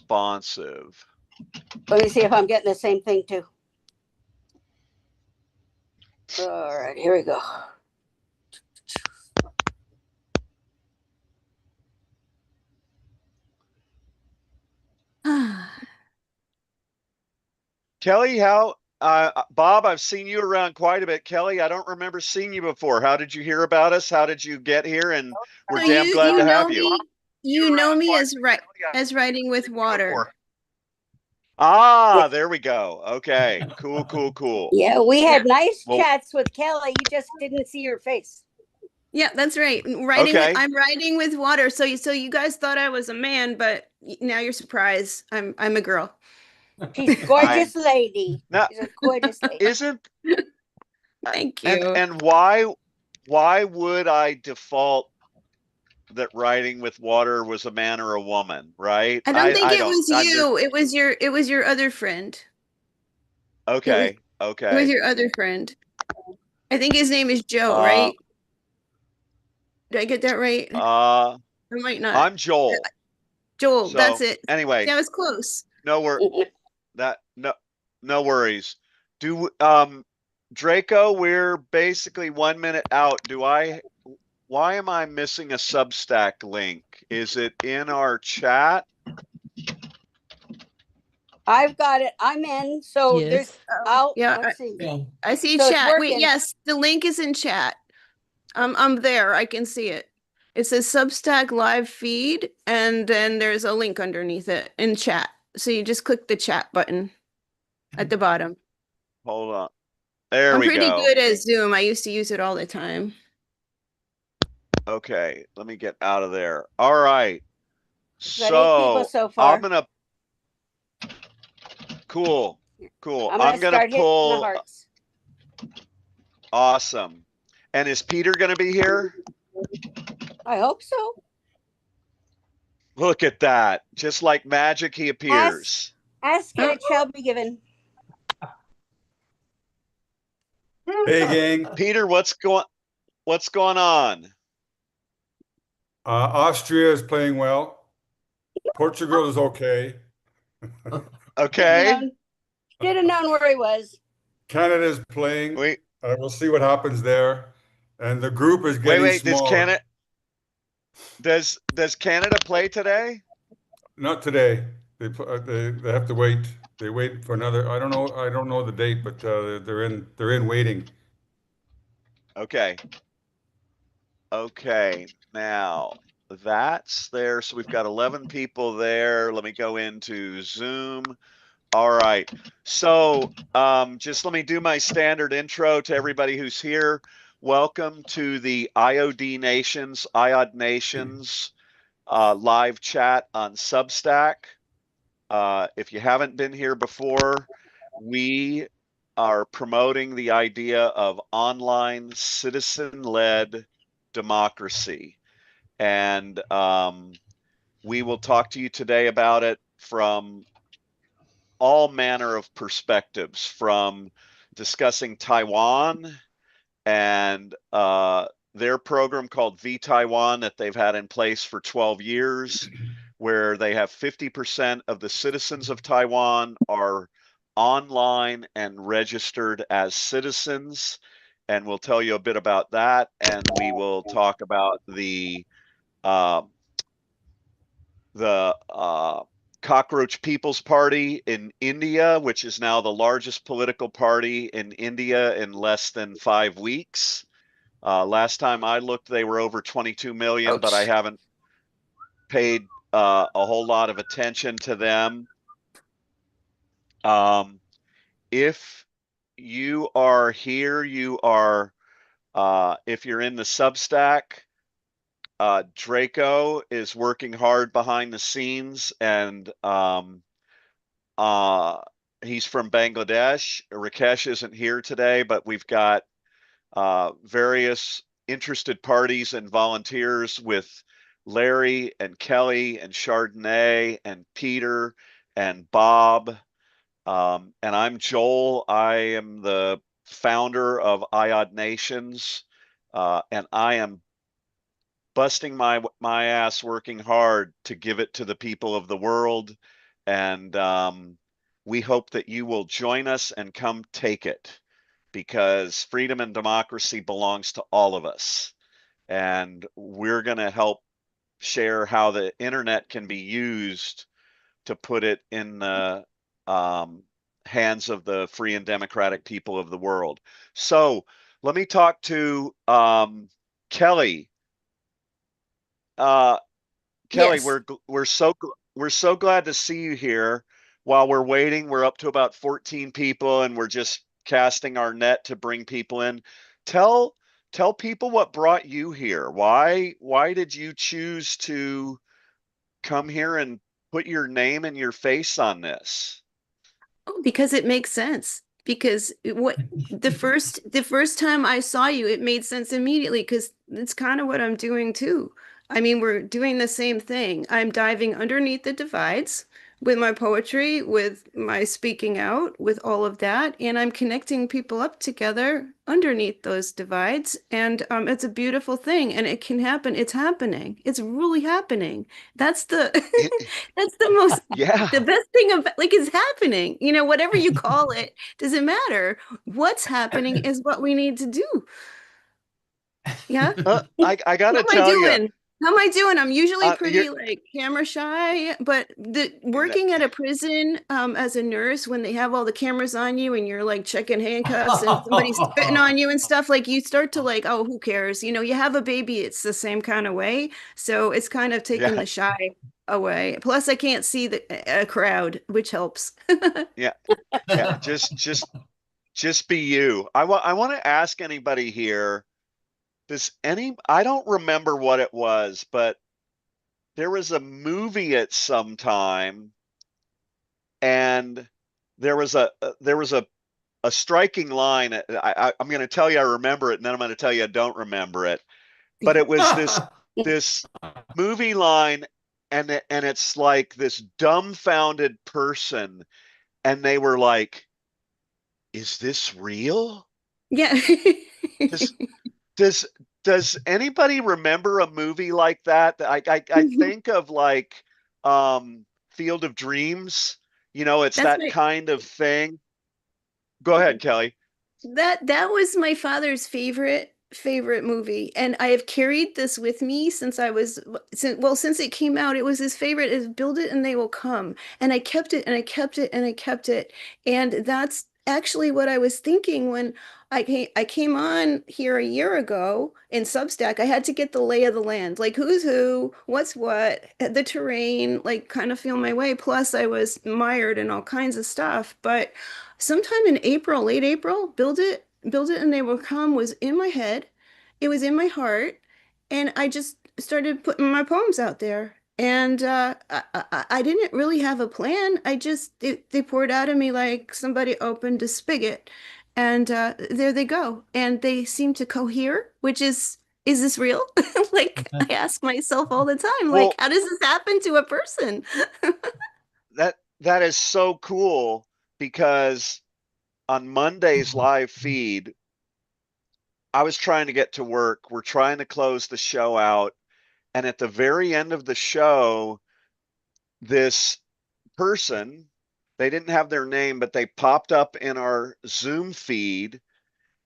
responsive. Let me see if I'm getting the same thing too. All right, here we go. Kelly, how Bob, I've seen you around quite a bit. Kelly, I don't remember seeing you before. How did you hear about us? How did you get here? And we're damn glad to have you. You know me as writing with water. Ah, there we go. Okay, cool. Yeah, we had nice chats with Kelly. You just didn't see her face. Yeah, that's right. I'm writing with water. So you guys thought I was a man, but now you're surprised. I'm a girl. She's a gorgeous lady. She's a gorgeous lady. Isn't Thank you. And why would I default that writing with water was a man or a woman, right? I don't think it was you. It was your other friend. Okay. It was your other friend. I think his name is Joe, right? Did I get that right? I might not. I'm Joel. Joel, that's it. Anyway. That was close. No worries. Draco, we're basically 1 minute out. Why am I missing a Substack link? Is it in our chat? I've got it. I'm in. So yes. Let's see. I see chat. Wait, yes, the link is in chat. I'm there. I can see it. It says Substack live feed, and then there's a link underneath it in chat. So you just click the chat button at the bottom. Hold on. There we go. I'm pretty good at Zoom. I used to use it all the time. Okay, let me get out of there. All right. So far. I'm gonna. Cool. I'm gonna pull. Awesome. And is Peter gonna be here? I hope so. Look at that. Just like magic, he appears. Ask and it shall be given. Hey, gang. Peter, what's going on? Austria is playing well. Portugal is okay. Okay. Should have known where he was. Canada is playing. We'll see what happens there. And the group is getting smaller. Does Canada play today? Not today. They have to wait. They wait for another. I don't know the date, but they're in waiting. Okay. Now that's there. So we've got 11 people there. Let me go into Zoom. All right. So just let me do my standard intro to everybody who's here. Welcome to the IOD Nations live chat on Substack. If you haven't been here before, we are promoting the idea of online citizen-led democracy. And we will talk to you today about it from all manner of perspectives, from discussing Taiwan and their program called V-Taiwan that they've had in place for 12 years, where they have 50% of the citizens of Taiwan are online and registered as citizens. And we'll tell you a bit about that. And we will talk about the Cockroach People's Party in India, which is now the largest political party in India in less than 5 weeks. Last time I looked, they were over 22 million, but I haven't paid a whole lot of attention to them. If you are here, if you're in the Substack, Draco is working hard behind the scenes, and he's from Bangladesh. Rakesh isn't here today, but we've got various interested parties and volunteers with Larry and Kelly and Chardonnay and Peter and Bob. And I'm Joel. I am the founder of IOD Nations, and I am busting my ass working hard to give it to the people of the world And we hope that you will join us and come take it, because freedom and democracy belongs to all of us. And we're going to help share how the internet can be used to put it in the hands of the free and democratic people of the world. So let me talk to Kelly. Kelly, Yes. we're so glad to see you here. While we're waiting, we're up to about 14 people, and we're just casting our net to bring people in. Tell people what brought you here. Why did you choose to come here and put your name and your face on this? Oh, because it makes sense. Because the first time I saw you, it made sense immediately because it's kind of what I'm doing too. I mean, we're doing the same thing. I'm diving underneath the divides with my poetry, with my speaking out, with all of that, and I'm connecting people up together underneath those divides. And it's a beautiful thing, and it can happen. It's happening. It's really happening. That's the that's the most Yeah. the best thing about like is happening. You know, whatever you call it, doesn't matter. What's happening is what we need to do. Yeah. I How gotta am I tell you, doing? How am I doing? I'm usually you're pretty like camera shy, but the working at a prison as a nurse when they have all the cameras on you and you're like checking handcuffs and somebody's spitting on you and stuff, like you start to like, oh, who cares? You know, you have a baby, it's the same kind of way. So it's kind of taking yeah, the shy away. Plus, I can't see a crowd, which helps. yeah, yeah. Just be you. I want to ask anybody here. I don't remember what it was, but there was a movie at some time, and there was a striking line. I'm going to tell you I remember it, and then I'm going to tell you I don't remember it. But it was this movie line, and it's like this dumbfounded person, and they were like, "Is this real?" Yeah. Does does does anybody remember a movie like that? I think of like Field of Dreams. It's That's that my kind of thing. Go ahead, Kelly. That was my father's favorite movie, and I have carried this with me since I was since it came out. It was his favorite is Build It and They Will Come, and I kept it and I kept it and I kept it, and that's actually what I was thinking when I came on here a year ago in Substack. I had to get the lay of the land, like who's who, what's what, the terrain, like kind of feel my way. Plus, I was mired in all kinds of stuff, but sometime in April, late April, build it and they will come was in my head. It was in my heart. And I just started putting my poems out there. And I didn't really have a plan. They poured out of me like somebody opened a spigot. And there they go. And they seem to cohere, which is this real? Like I ask myself all the time, like, Well, how does this happen to a person? that is so cool, because on Monday's live feed, I was trying to get to work. We're trying to close the show out. And at the very end of the show, this person, they didn't have their name, but they popped up in our Zoom feed.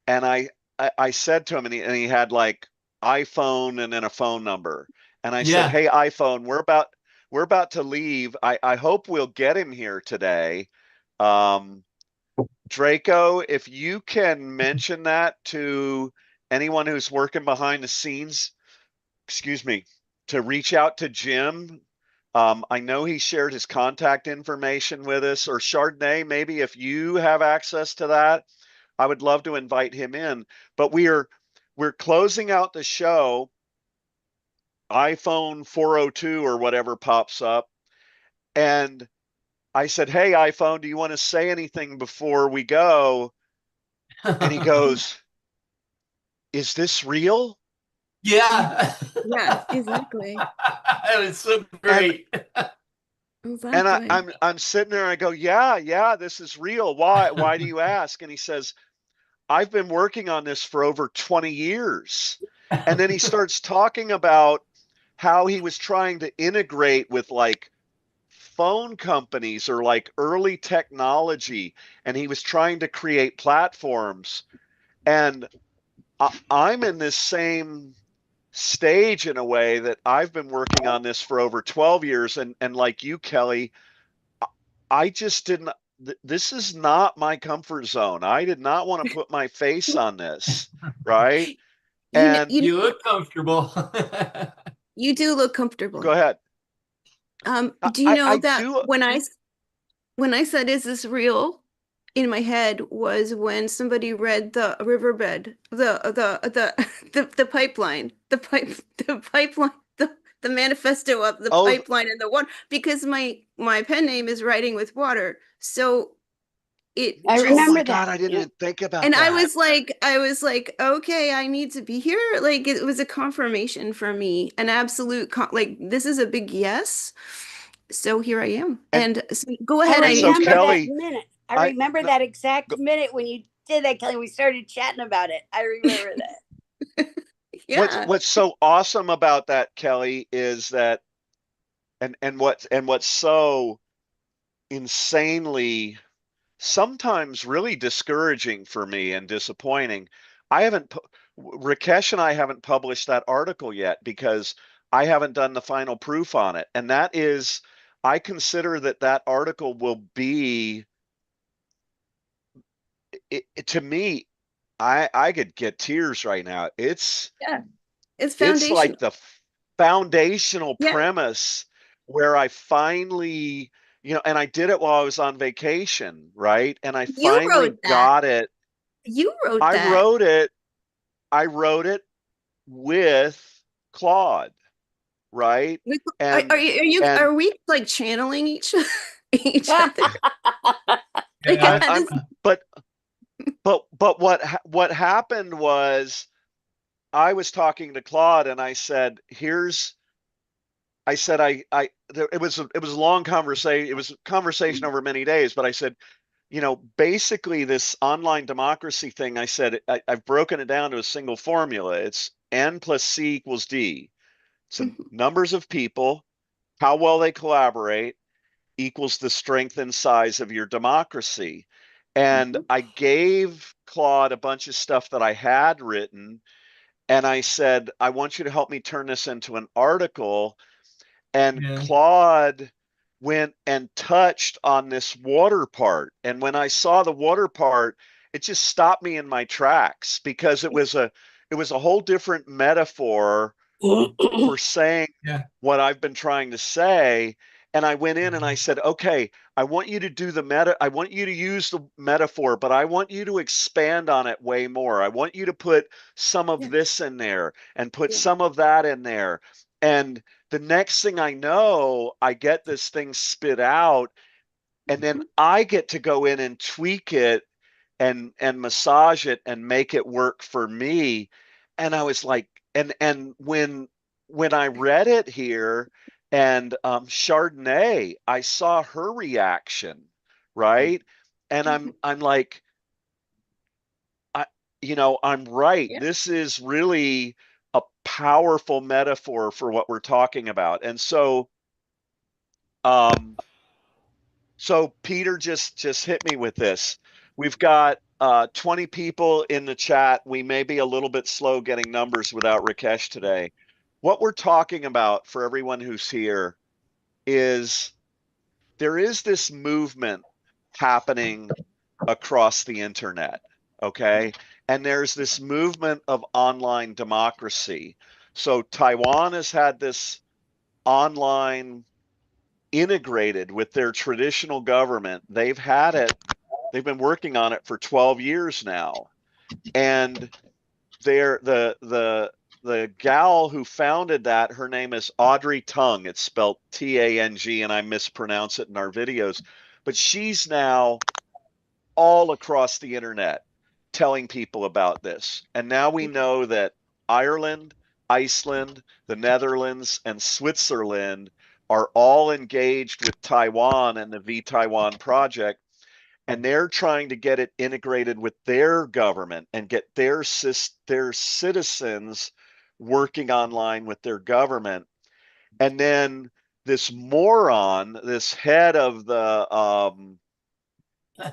And I said to him, and he had like iPhone and then a phone number. And I said, Yeah. "Hey, iPhone, we're about to leave. I hope we'll get him here today. Um, Draco, if you can mention that to anyone who's working behind the scenes, excuse me, to reach out to Jim. I know he shared his contact information with us, or Chardonnay, maybe if you have access to that, I would love to invite him in. But we're closing out the show. iPhone 402 or whatever pops up, and I said, "Hey, iPhone, do you want to say anything before we go?" And he goes, "Is this real?" Yeah. Yeah, exactly. It was so And great. and Exactly. I'm sitting there and I go, "Yeah, this is real. Why do you ask?" And he says, "I've been working on this for over 20 years." And then he starts talking about how he was trying to integrate with like phone companies or like early technology, and he was trying to create platforms. And I'm in this same stage in a way that I've been working on this for over 12 years. And like you, Kelly, I just didn't, this is not my comfort zone. I did not want to put my face on this, right? And You look comfortable. you do look go comfortable. ahead. Do you know I that do. when I said, "Is this real?" in my head was when somebody read the riverbed, the pipeline, the pipeline, the manifesto of the Oh, pipeline and the water, because my pen name is Writing with Water. So it I oh remember my that. God, I didn't Yeah. even think about and that. I was like, okay, I need to be here. Like it was a confirmation for me, an absolute like this is a big yes. So here I am. And And so go I ahead. I so remember that interrupted. Kelly, minute. I I remember no, that exact go- minute when you did that, Kelly. We started chatting about it. I remember that. Yeah. what's so awesome about that, Kelly, is that what's so insanely sometimes really discouraging for me and disappointing. I haven't Rakesh and I haven't published that article yet because I haven't done the final proof on it. And that is, I consider that that article will be to me, I could get tears right now. Yeah. It's It's like foundational. the foundational Yeah. premise where I finally, and I did it while I was on vacation, right? And I You finally wrote that. got it. You wrote I that. wrote it. I wrote it with Claude, right? Are And you and are we like channeling each other? Yeah. I'm Because but what happened was I was talking to Claude and I said, here's I said it was a long conversation. It was a conversation over many days, but I said, basically this online democracy thing, I said, I've broken it down to a single formula. It's N plus C equals D. So numbers of people, how well they collaborate equals the strength and size of your democracy. And I gave Claude a bunch of stuff that I had written. And I said, I want you to help me turn this into an article. And Yeah. Claude went and touched on this water part. And when I saw the water part, it just stopped me in my tracks because it was a whole different metaphor for saying Yeah. what I've been trying to say. And I went in and I said, okay, I want you to do I want you to use the metaphor, but I want you to expand on it way more. I want you to put some of yeah, this in there and put yeah. some of that in there. And the next thing I know, I get this thing spit out, and then I get to go in and tweak it and massage it and make it work for me. And I was like, and when I read it here and Chardonnay, I saw her reaction, right? And I'm like, I I'm right. Yeah. This is really a powerful metaphor for what we're talking about. And um so Peter just hit me with this. We've got 20 people in the chat. We may be a little bit slow getting numbers without Rakesh today. What we're talking about for everyone who's here is there is this movement happening across the internet, okay? And there's this movement of online democracy. So Taiwan has had this online integrated with their traditional government. They've been working on it for 12 years now. And they're the gal who founded that, her name is Audrey Tang. It's spelled Tang, and I mispronounce it in our videos. But she's now all across the internet telling people about this. And now we know that Ireland, Iceland, the Netherlands, and Switzerland are all engaged with Taiwan and the V Taiwan project. And they're trying to get it integrated with their government and get their citizens working online with their government. And then this moron, this head of the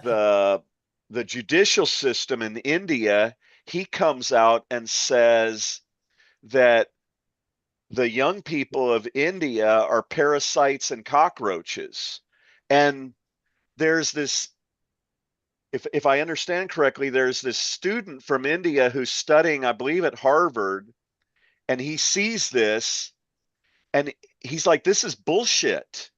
the judicial system in India, he comes out and says that the young people of India are parasites and cockroaches. And there's this, if I understand correctly, there's this student from India who's studying, I believe, at Harvard, and he sees this and he's like, this is bullshit.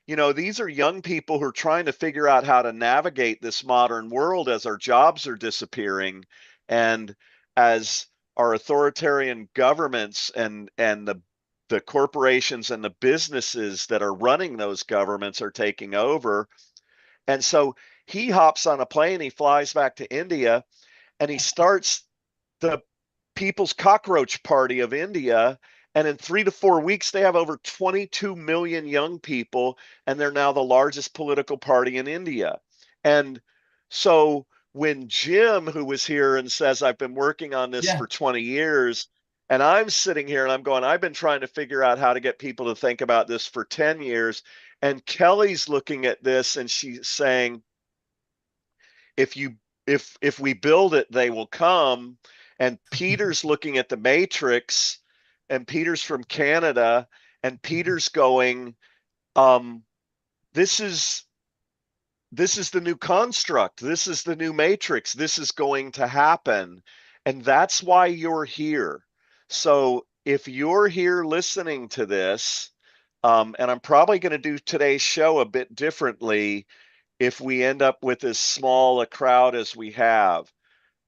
You know, these are young people who are trying to figure out how to navigate this modern world as our jobs are disappearing and as our authoritarian governments and the corporations and the businesses that are running those governments are taking over. And so he hops on a plane, he flies back to India, and he starts the People's Cockroach Party of India. And in 3 to 4 weeks, they have over 22 million young people, and they're now the largest political party in India. And so when Jim, who was here and says, I've been working on this for 20 years, and I'm sitting here and I'm going, I've been trying to figure out how to get people to think about this for 10 years. And Kelly's looking at this and she's saying, if you if we build it, they will come. And Peter's looking at the matrix, and Peter's from Canada, and Peter's going, um, this is the new construct, this is the new matrix, this is going to happen. And that's why you're here. So if you're here listening to this, and I'm probably going to do today's show a bit differently if we end up with as small a crowd as we have.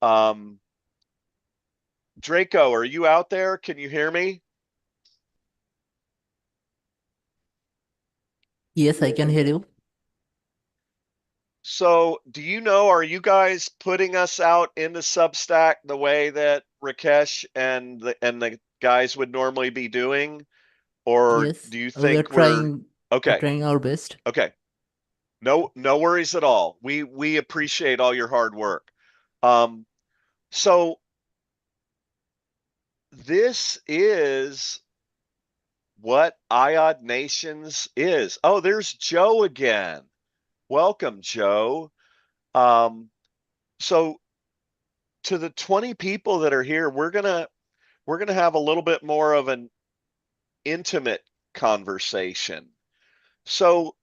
Um, Draco, are you out there? Can you hear me? Yes, I can hear you. So do you know, are you guys putting us out into Substack the way that Rakesh and the guys would normally be doing? Or Yes, do you we are think we're okay? trying our best. Okay. No worries at all. We appreciate all your hard work. Um, so this is what IOD Nations is. Oh, there's Joe again. Welcome, Joe. So to the 20 people that are here, we're gonna have a little bit more of an intimate conversation. So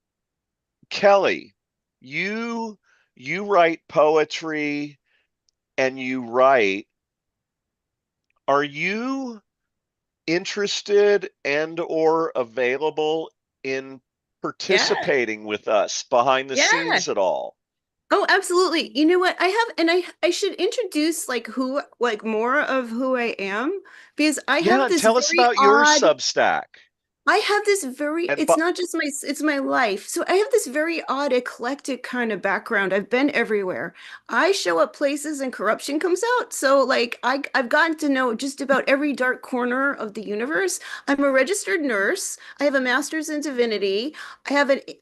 Kelly, you you write poetry and you write. Are you interested and or available in Yeah. participating with us behind the Yeah. scenes at all? Oh, absolutely. You know what? I have, and I should introduce like who, like more of who I am, because I have Yeah, this tell us very about your odd, Substack. I have this very, And it's not just my, it's my life. So I have this very odd, eclectic kind of background. I've been everywhere. I show up places and corruption comes out. So like I've gotten to know just about every dark corner of the universe. I'm a registered nurse. I have a master's in divinity. I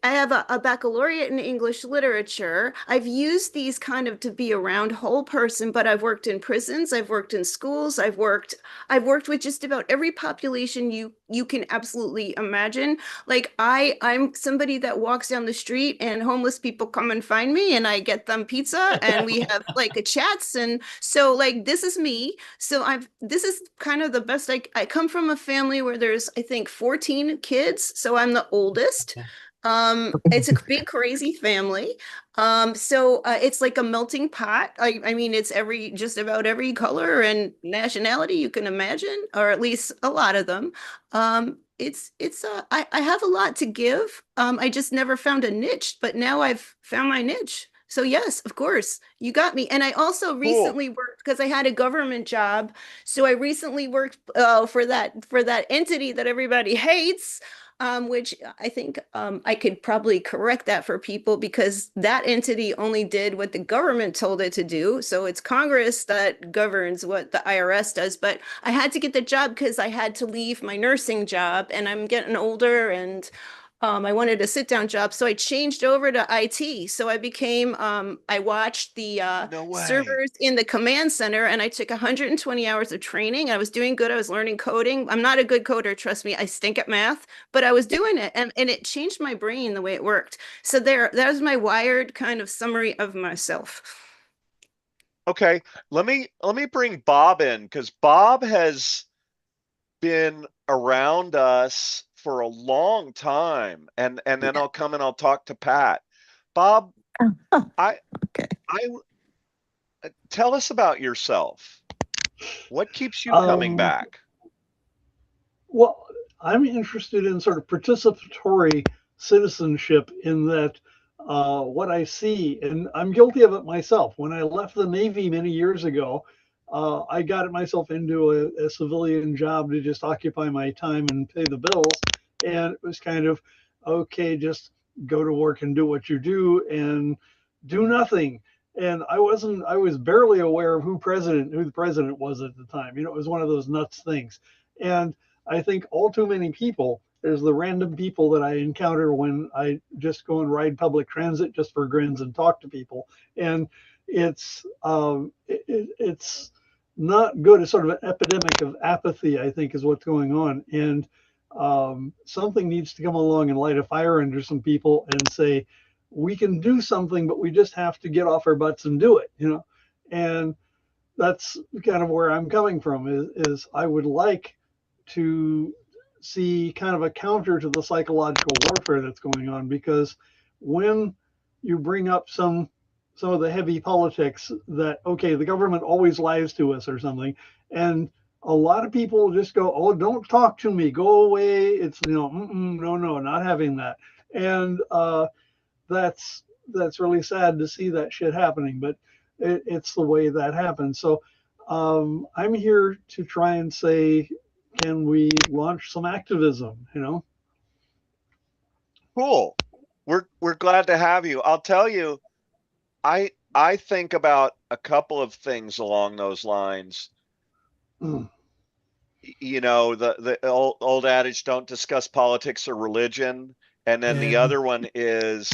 have a baccalaureate in English literature. I've used these kind of to be a round whole person, but I've worked in prisons, I've worked in schools, I've worked with just about every population you can absolutely imagine. Like I'm somebody that walks down the street and homeless people come and find me and I get them pizza and we have like a chats, and so like this is me. So this is kind of the best I come from a family where there's I think 14 kids, so I'm the oldest. It's a big crazy family. It's like a melting pot. I mean, it's every just about every color and nationality you can imagine, or at least a lot of them. I have a lot to give. I just never found a niche, but now I've found my niche. So yes, of course, you got me. And I also cool. recently worked because I had a government job. So I recently worked for that entity that everybody hates, which I think I could probably correct that for people because that entity only did what the government told it to do. So it's Congress that governs what the IRS does. But I had to get the job because I had to leave my nursing job and I'm getting older and I wanted a sit-down job, so I changed over to IT. So I became, I watched the No way. servers in the command center, and I took 120 hours of training. I was doing good. I was learning coding. I'm not a good coder, trust me. I stink at math, but I was doing it, and it changed my brain the way it worked. So that was my wired kind of summary of myself. Okay, let me bring Bob in, because Bob has been around us for a long time, and then I'll come and I'll talk to Pat. Bob, I tell us about yourself. What keeps you coming back? Well, I'm interested in sort of participatory citizenship in that what I see, and I'm guilty of it myself. When I left the Navy many years ago, I got myself into a civilian job to just occupy my time and pay the bills. And it was kind of, okay, just go to work and do what you do and do nothing. And I was barely aware of who the president was at the time. You know, it was one of those nuts things. And I think all too many people, there's the random people that I encounter when I just go and ride public transit just for grins and talk to people. And it's not good. It's sort of an epidemic of apathy, I think, is what's going on. And something needs to come along and light a fire under some people and say, we can do something, but we just have to get off our butts and do it, you know? And that's kind of where I'm coming from is I would like to see kind of a counter to the psychological warfare that's going on, because when you bring up some of the heavy politics that, okay, the government always lies to us or something, and a lot of people just go, oh, don't talk to me, go away. It's, you know, no, not having that. And that's really sad to see that shit happening, but it's the way that happens. So I'm here to try and say, can we launch some activism, you know? Cool. We're glad to have you. I'll tell you, I think about a couple of things along those lines. You know, the old adage, don't discuss politics or religion. And then the other one is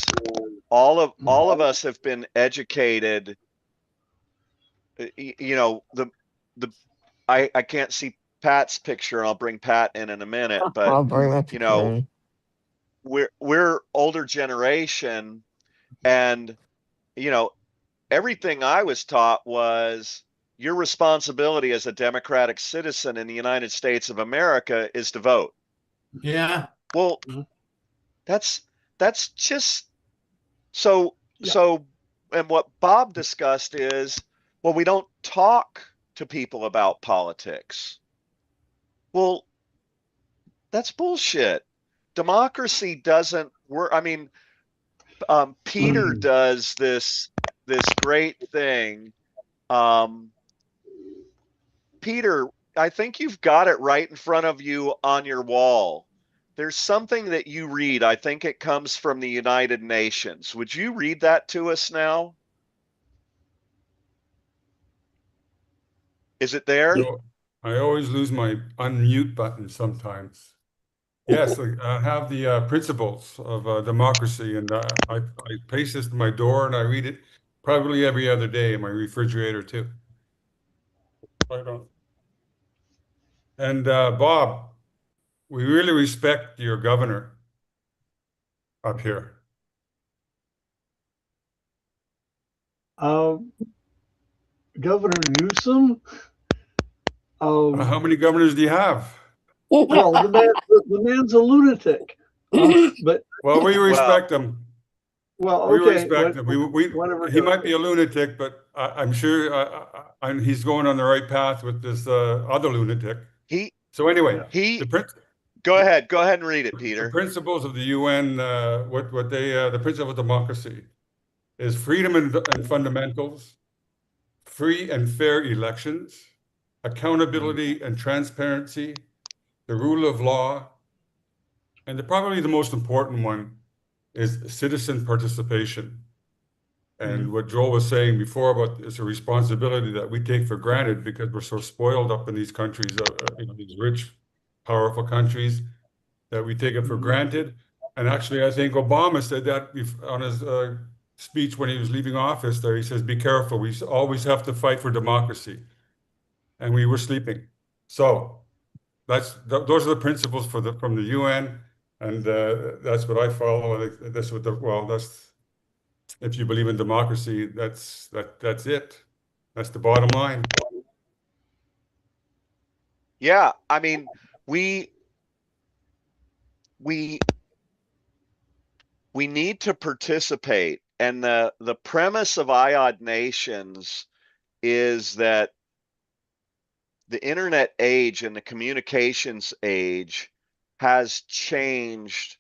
all of us have been educated. You know, I can't see Pat's picture. I'll bring Pat in a minute, but I'll bring my you know, picture in. we're older generation, and you know, everything I was taught was your responsibility as a democratic citizen in the United States of America is to vote. Yeah. Well, that's just so. And what Bob discussed is, well, we don't talk to people about politics. Well, that's bullshit. Democracy doesn't work. I mean, Peter does this great thing. Peter, I think you've got it right in front of you on your wall. There's something that you read. I think it comes from the United Nations. Would you read that to us now? Is it there? I always lose my unmute button sometimes. Yes, I have the principles of democracy, and I paste this to my door, and I read it probably every other day in my refrigerator too. Right on. And Bob, we really respect your governor up here. Governor Newsom. How many governors do you have? Well, the man's a lunatic. But well, we respect him. Well, okay. We respect him. He might be a lunatic, but I'm sure he's going on the right path with this other lunatic. So anyway, go ahead and read it, Peter. The principles of the UN, the principle of democracy is freedom and fundamentals, free and fair elections, accountability and transparency, the rule of law, and probably the most important one is citizen participation. And what Joel was saying before about it's a responsibility that we take for granted because we're so spoiled up in these countries, these rich, powerful countries, that we take it for granted. And actually, I think Obama said that on his speech when he was leaving office there. He says, be careful, we always have to fight for democracy. And we were sleeping. So those are the principles from the UN, and that's what I follow. And that's what that's, if you believe in democracy, that's it. That's the bottom line. Yeah, I mean, we we need to participate, and the premise of IOD Nations is that the internet age and the communications age has changed,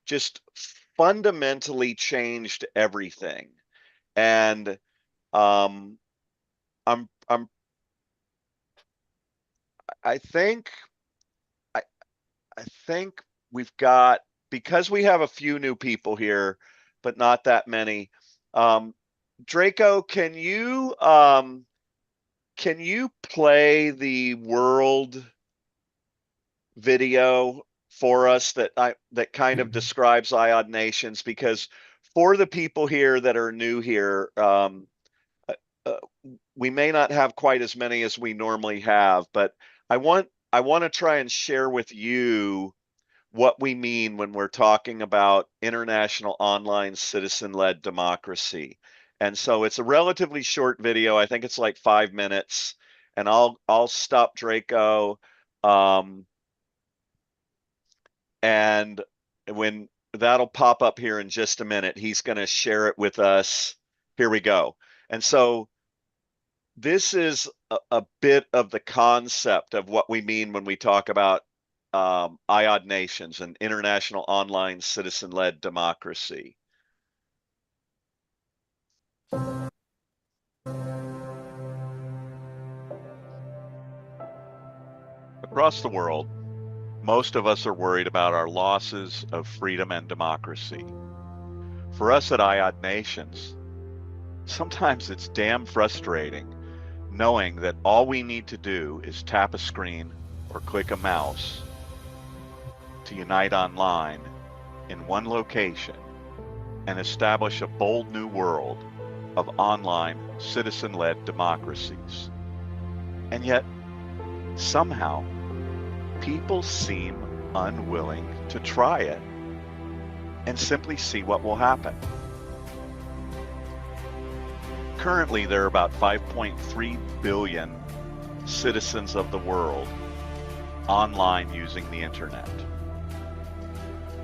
just fundamentally changed everything. And um, I'm I think I I think we've got, because we have a few new people here, but not that many. Draco, can you play the world video for us that kind of describes IOD Nations? Because for the people here that are new here, uh, uh, we may not have quite as many as we normally have, but I want to try and share with you what we mean when we're talking about international online citizen-led democracy. And so it's a relatively short video. I think it's like 5 minutes, and I'll stop Draco. And when that'll pop up here in just a minute, he's going to share it with us. Here we go. And so this is a bit of the concept of what we mean when we talk about IOD Nations and international online citizen-led democracy. Across the world, most of us are worried about our losses of freedom and democracy. For us at IOD Nations, sometimes it's damn frustrating knowing that all we need to do is tap a screen or click a mouse to unite online in one location and establish a bold new world of online citizen-led democracies. And yet, somehow, people seem unwilling to try it and simply see what will happen. Currently, there are about 5.3 billion citizens of the world online using the internet.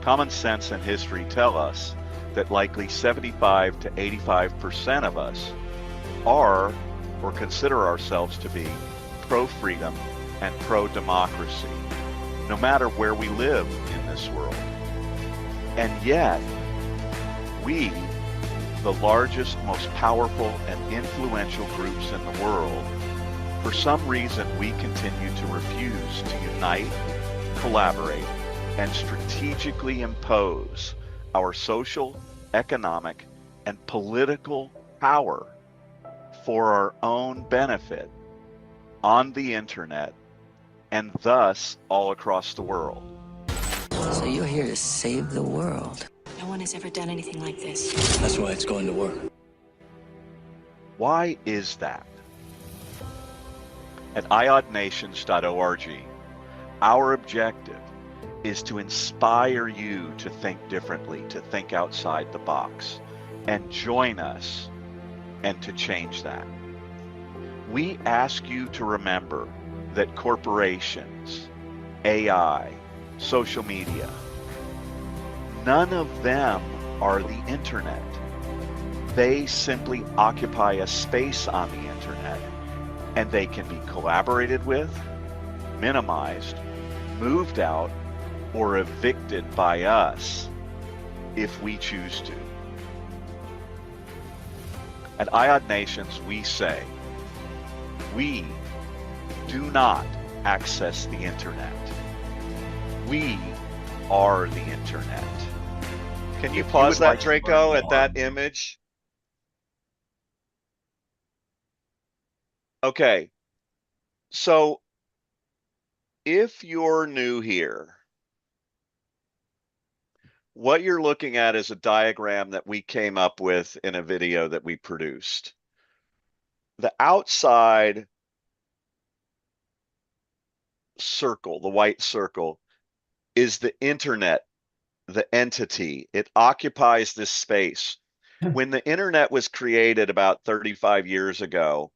Common sense and history tell us that likely 75 to 85% of us are or consider ourselves to be pro-freedom and pro-democracy, no matter where we live in this world. And yet, we, the largest, most powerful and influential groups in the world, for some reason we continue to refuse to unite, collaborate, and strategically impose our social, economic, and political power for our own benefit on the internet and thus all across the world. So you're here to save the world. No one has ever done anything like this. That's why it's going to work. Why is that? At iodnations.org, our objective is to inspire you to think differently, to think outside the box, and join us and to change that. We ask you to remember that corporations, AI, social media, none of them are the internet. They simply occupy a space on the internet, and they can be collaborated with, minimized, moved out, or evicted by us if we choose to. At IOD Nations, we say, we do not access the internet. We are the internet. Can you pause that, Draco, at that image? Okay. So if you're new here, what you're looking at is a diagram that we came up with in a video that we produced. The outside circle, the white circle, is the internet, the entity. It occupies this space. When the internet was created about 35 years ago,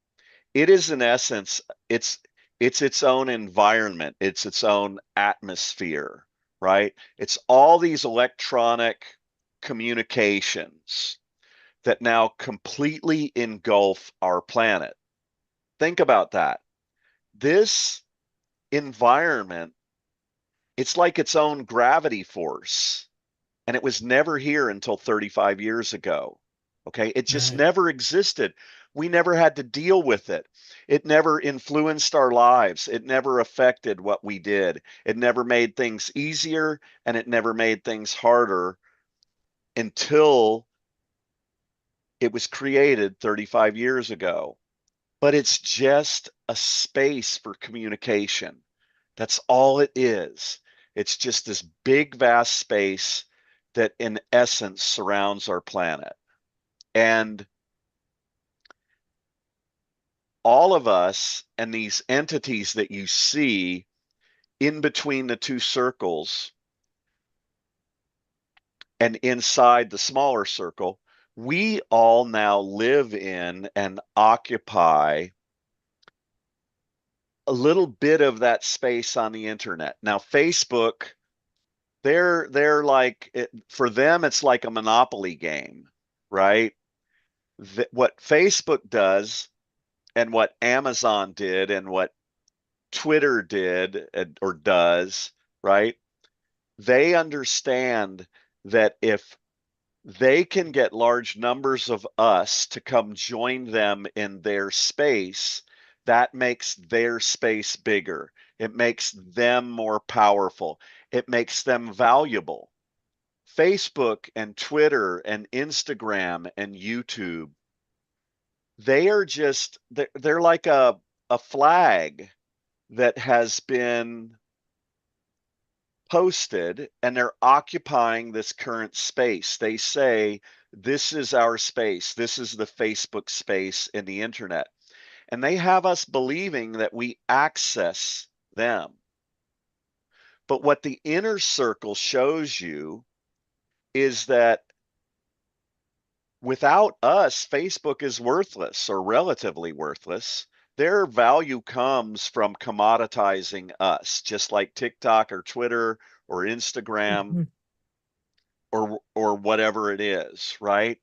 it is in essence, it's its own environment, it's its own atmosphere, right? It's all these electronic communications that now completely engulf our planet. Think about that. This environment, it's like its own gravity force, and it was never here until 35 years ago. Okay, it just never existed. We never had to deal with it. It never influenced our lives. It never affected what we did. It never made things easier, and it never made things harder until it was created 35 years ago. But it's just a space for communication. That's all it is. It's just this big, vast space that in essence surrounds our planet. And all of us and these entities that you see in between the two circles and inside the smaller circle, we all now live in and occupy a little bit of that space on the internet. Now, Facebook, they're like for them, it's like a monopoly game, right? What Facebook does and what Amazon did and what Twitter did or does, right? They understand that if they can get large numbers of us to come join them in their space, that makes their space bigger. It makes them more powerful. It makes them valuable. Facebook and Twitter and Instagram and YouTube, they are just, they're like a flag that has been posted and they're occupying this current space. They say, this is our space. This is the Facebook space in the internet. And they have us believing that we access them. But what the inner circle shows you is that without us, Facebook is worthless or relatively worthless. Their value comes from commoditizing us, just like TikTok or Twitter or Instagram or whatever it is, right?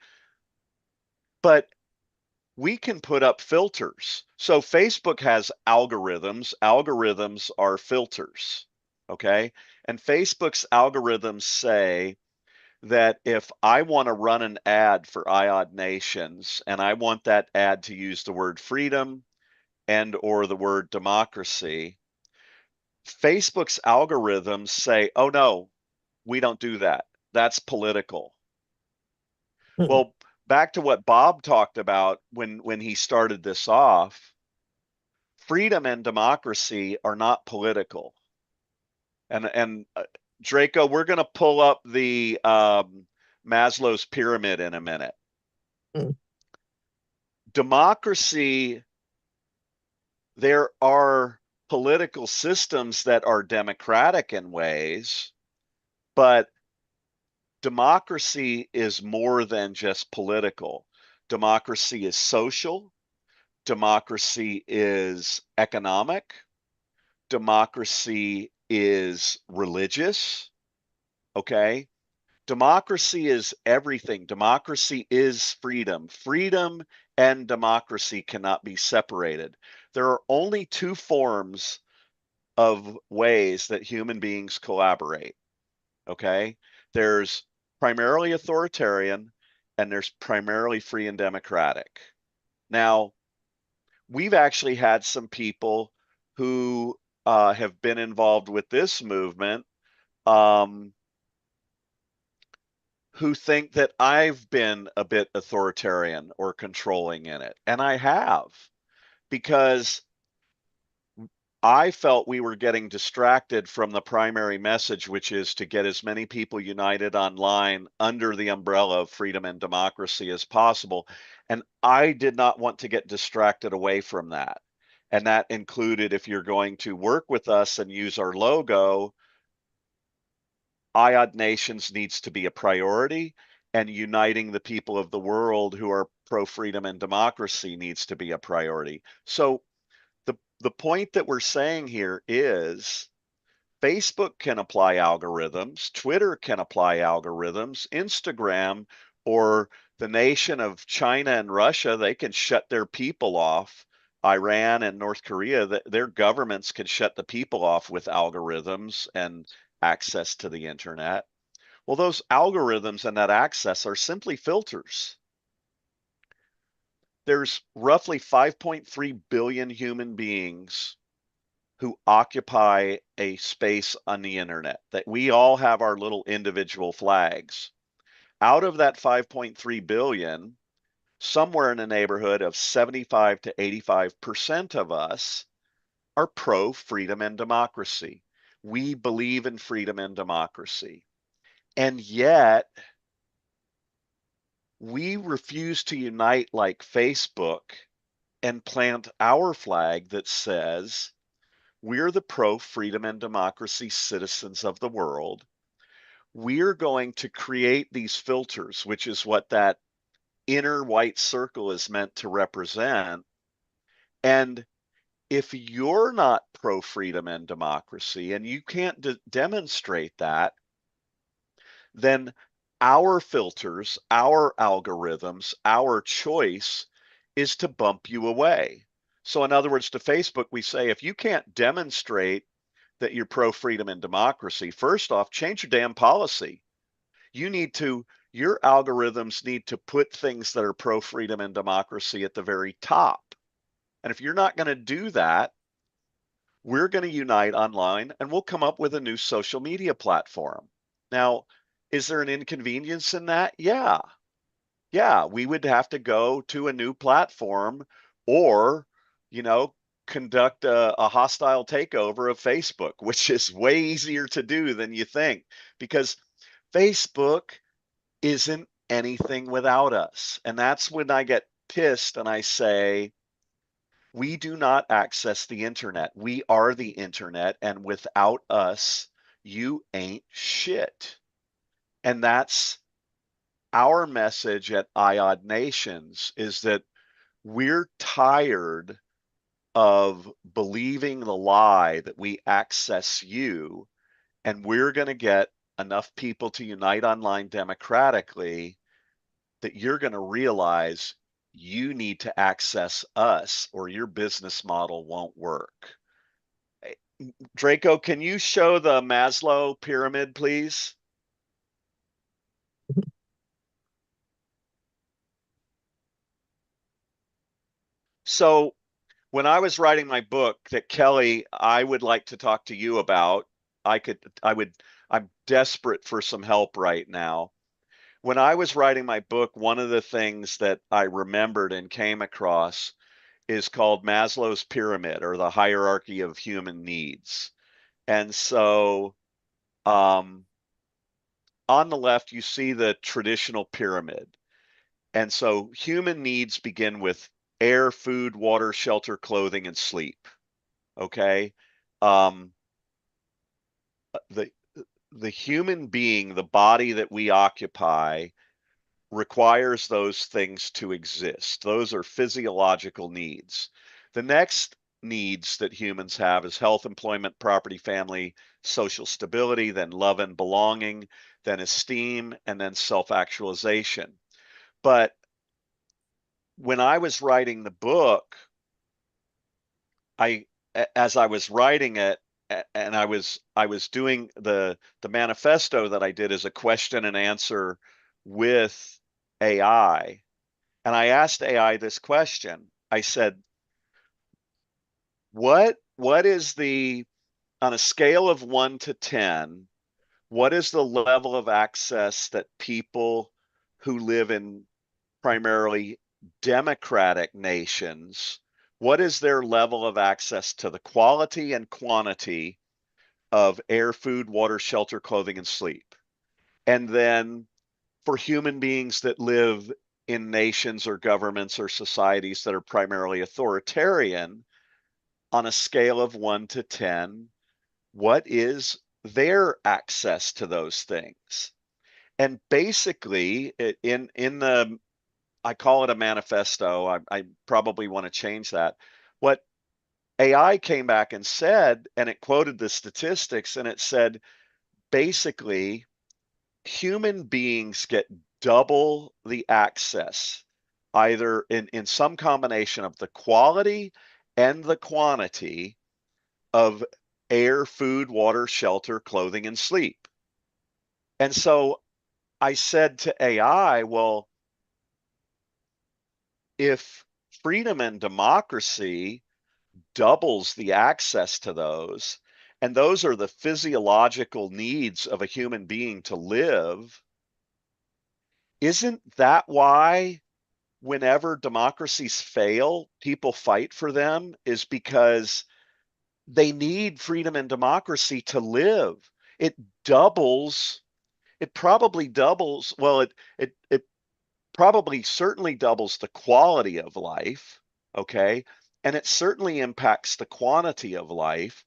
But we can put up filters. So Facebook has algorithms. Algorithms are filters, okay? And Facebook's algorithms say that if I want to run an ad for IOD Nations and I want that ad to use the word freedom and or the word democracy, Facebook's algorithms say, oh no, we don't do that. That's political. Well, back to what Bob talked about when he started this off, freedom and democracy are not political. And Draco, we're going to pull up the Maslow's pyramid in a minute. Democracy, there are political systems that are democratic in ways, but democracy is more than just political. Democracy is social. Democracy is economic. Democracy is religious. Okay. Democracy is everything. Democracy is freedom. Freedom and democracy cannot be separated. There are only two forms of ways that human beings collaborate. Okay. There's primarily authoritarian and there's primarily free and democratic. Now, we've actually had some people who have been involved with this movement who think that I've been a bit authoritarian or controlling in it. And I have, because I felt we were getting distracted from the primary message, which is to get as many people united online under the umbrella of freedom and democracy as possible. And I did not want to get distracted away from that. And that included, if you're going to work with us and use our logo, IOD Nations needs to be a priority, and uniting the people of the world who are pro freedom and democracy needs to be a priority. So the point that we're saying here is Facebook can apply algorithms, Twitter can apply algorithms, Instagram or the nation of China and Russia, they can shut their people off. Iran and North Korea, their governments can shut the people off with algorithms and access to the internet. Well, those algorithms and that access are simply filters. There's roughly 5.3 billion human beings who occupy a space on the internet, that we all have our little individual flags. Out of that 5.3 billion, somewhere in the neighborhood of 75 to 85% of us are pro freedom and democracy. We believe in freedom and democracy. And yet, we refuse to unite like Facebook and plant our flag that says, we're the pro freedom and democracy citizens of the world. We're going to create these filters, which is what that inner white circle is meant to represent. And if you're not pro freedom and democracy and you can't demonstrate that, then our filters, our algorithms, our choice is to bump you away. So, in other words, to Facebook, we say, if you can't demonstrate that you're pro freedom and democracy, first off, change your damn policy. Your algorithms need to put things that are pro freedom and democracy at the very top. And if you're not going to do that, we're going to unite online and we'll come up with a new social media platform. Now, is there an inconvenience in that? Yeah. Yeah, we would have to go to a new platform or, you know, conduct a hostile takeover of Facebook, which is way easier to do than you think, because Facebook isn't anything without us. And that's when I get pissed and I say, we do not access the internet. We are the internet. And without us, you ain't shit. And that's our message at IOD Nations, is that we're tired of believing the lie that we access you, and we're going to get enough people to unite online democratically that you're going to realize you need to access us or your business model won't work. Draco, can you show the Maslow pyramid, please? So when I was writing my book that Kelly, I would like to talk to you about, I'm desperate for some help right now. When I was writing my book, one of the things that I remembered and came across is called Maslow's pyramid, or the hierarchy of human needs. And so on the left, you see the traditional pyramid. And so human needs begin with air, food, water, shelter, clothing, and sleep. Okay. Um, the the human being, the body that we occupy, requires those things to exist. Those are physiological needs. The next needs that humans have is health, employment, property, family, social stability, then love and belonging, then esteem, and then self-actualization. But when I was writing the book, as I was writing it, and I was doing the manifesto that I did as a question and answer with AI, and I asked AI this question. I said, what is the, on a scale of 1 to 10, what is the level of access that people who live in primarily democratic nations what is their level of access to the quality and quantity of air, food, water, shelter, clothing, and sleep? And then for human beings that live in nations or governments or societies that are primarily authoritarian, on a scale of 1 to 10, what is their access to those things? And basically, in the, I call it a manifesto. I probably want to change that. What AI came back and said, and it quoted the statistics, and it said basically human beings get double the access, either in some combination of the quality and the quantity of air, food, water, shelter, clothing, and sleep. And so I said to AI, well, if freedom and democracy doubles the access to those, and those are the physiological needs of a human being to live, isn't that why whenever democracies fail, people fight for them? Is because they need freedom and democracy to live. It doubles, it probably doubles, well, it probably certainly doubles the quality of life, okay? And it certainly impacts the quantity of life.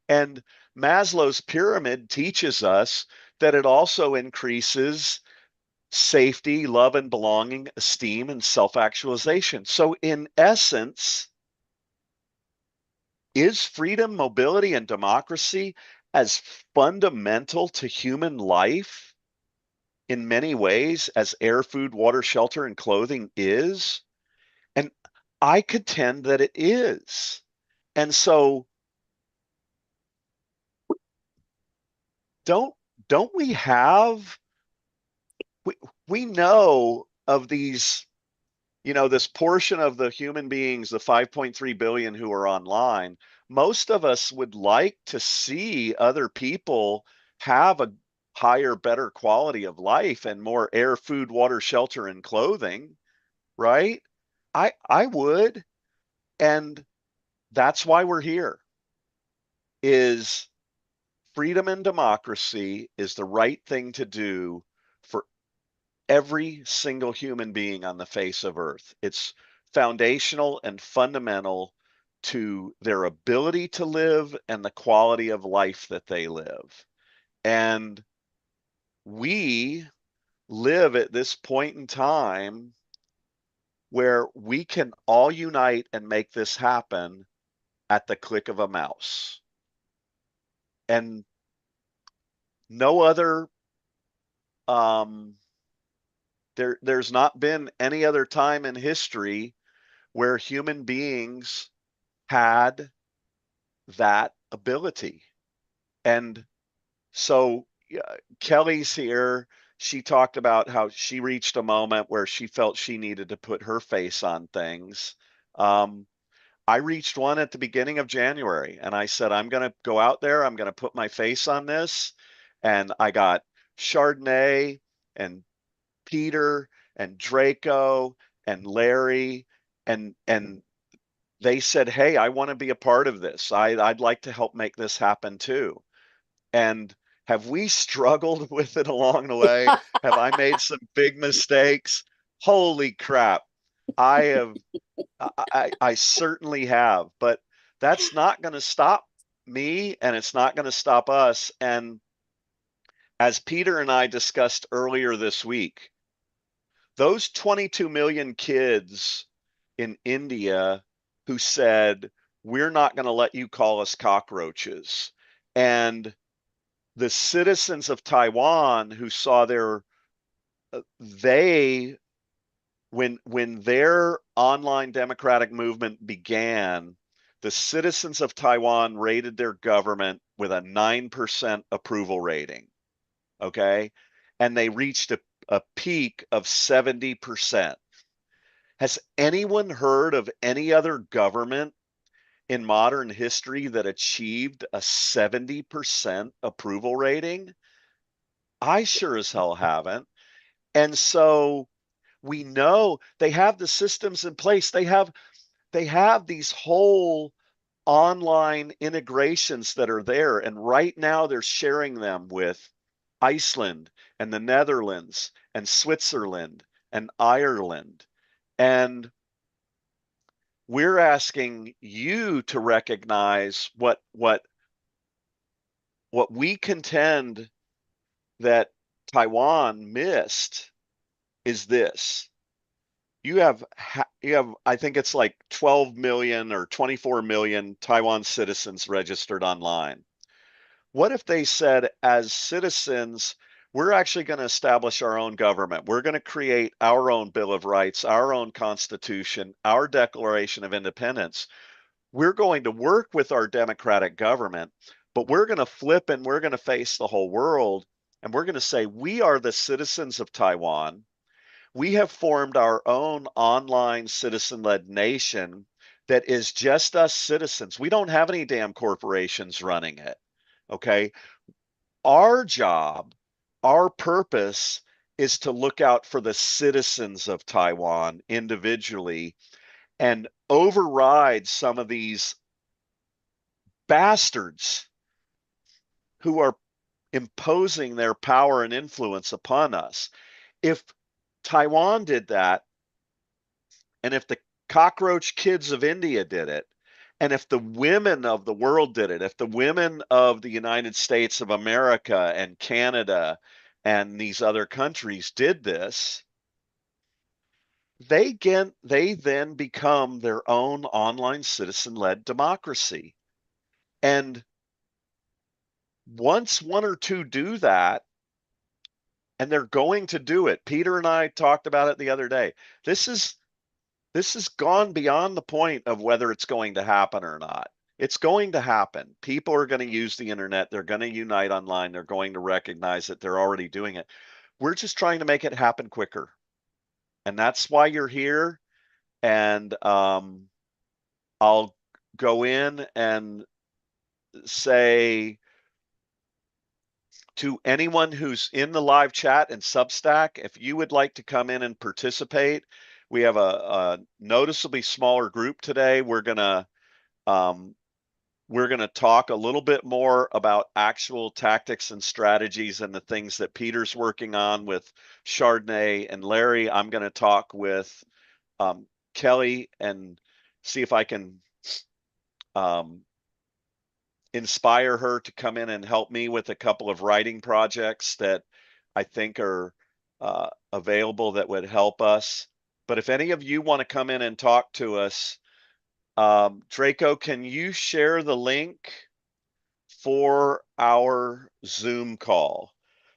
And Maslow's pyramid teaches us that it also increases safety, love and belonging, esteem, and self actualization. So, in essence, is freedom, mobility, and democracy as fundamental to human life in many ways as air, food, water, shelter, and clothing is? And I contend that it is. And so don't don't we have we, we know of these, this portion of the human beings, the 5.3 billion who are online. Most of us would like to see other people have a higher, better quality of life and more air, food, water, shelter, and clothing, right? I would. And that's why we're here. Is freedom and democracy is the right thing to do for every single human being on the face of Earth. It's foundational and fundamental to their ability to live and the quality of life that they live. And we live at this point in time where we can all unite and make this happen at the click of a mouse. And no other there's not been any other time in history where human beings had that ability. And so Kelly's here. She talked about how she reached a moment where she felt she needed to put her face on things. I reached one at the beginning of January, and I said, I'm going to go out there. I'm going to put my face on this. And I got Chardonnay and Peter and Draco and Larry, and they said, hey, I want to be a part of this. I'd like to help make this happen too. And have we struggled with it along the way? Have I made some big mistakes? Holy crap. I certainly have, but that's not going to stop me, and it's not going to stop us. And as Peter and I discussed earlier this week, those 22 million kids in India who said, we're not going to let you call us cockroaches. And the citizens of Taiwan who saw when their online democratic movement began, the citizens of Taiwan rated their government with a 9% approval rating. Okay. And they reached a peak of 70%. Has anyone heard of any other government in modern history that achieved a 70% approval rating? I sure as hell haven't. And so we know they have the systems in place. They have they have these whole online integrations that are there. And right now they're sharing them with Iceland and the Netherlands and Switzerland and Ireland. And we're asking you to recognize what we contend that Taiwan missed is this. You have I think it's like 12 million or 24 million Taiwan citizens registered online. What if they said, as citizens, we're actually going to establish our own government. We're going to create our own Bill of Rights, our own Constitution, our Declaration of Independence. We're going to work with our democratic government, but we're going to flip and we're going to face the whole world. And we're going to say, we are the citizens of Taiwan. We have formed our own online citizen-led nation that is just us citizens. We don't have any damn corporations running it. Okay. Our job, our purpose is to look out for the citizens of Taiwan individually and override some of these bastards who are imposing their power and influence upon us. If Taiwan did that, and if the cockroach kids of India did it, and if the women of the world did it, if the women of the United States of America and Canada and these other countries did this, they then become their own online citizen-led democracy. And once one or two do that, and they're going to do it, Peter and I talked about it the other day. This has gone beyond the point of whether it's going to happen or not. It's going to happen. People are going to use the internet. They're going to unite online. They're going to recognize that they're already doing it. We're just trying to make it happen quicker. And that's why you're here. And I'll go in and say to anyone who's in the live chat and Substack, if you would like to come in and participate, we have a noticeably smaller group today. We're gonna talk a little bit more about actual tactics and strategies and the things that Peter's working on with Chardonnay and Larry. I'm going to talk with Kelly and see if I can inspire her to come in and help me with a couple of writing projects that I think are available that would help us. But if any of you want to come in and talk to us, Draco, can you share the link for our Zoom call?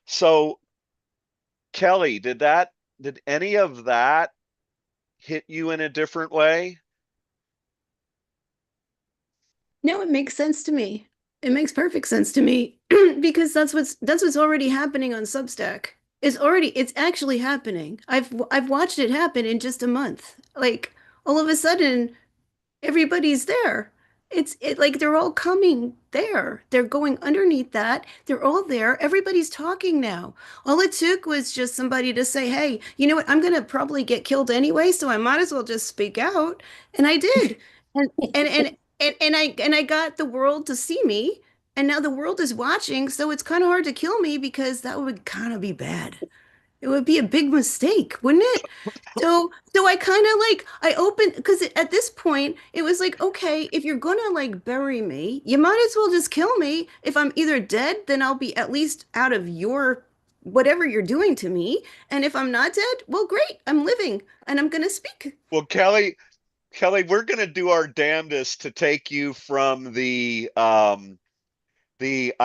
So, Kelly, did any of that hit you in a different way? No, it makes sense to me. It makes perfect sense to me because that's what's already happening on Substack. It's actually happening. I've watched it happen in just a month. Like all of a sudden everybody's there. Like they're all coming there. They're going underneath that. They're all there. Everybody's talking now. All it took was just somebody to say, "Hey, you know what? I'm gonna probably get killed anyway, so I might as well just speak out." And I did. And I got the world to see me, and now the world is watching, so it's kind of hard to kill me because that would kind of be bad. It would be a big mistake, wouldn't it? So I kind of like I opened because at this point it was like, okay, if you're gonna like bury me, you might as well just kill me. If I'm either dead, then I'll be at least out of your whatever you're doing to me. And if I'm not dead, well, great, I'm living and I'm gonna speak. Well, Kelly, we're going to do our damnedest to take you from the I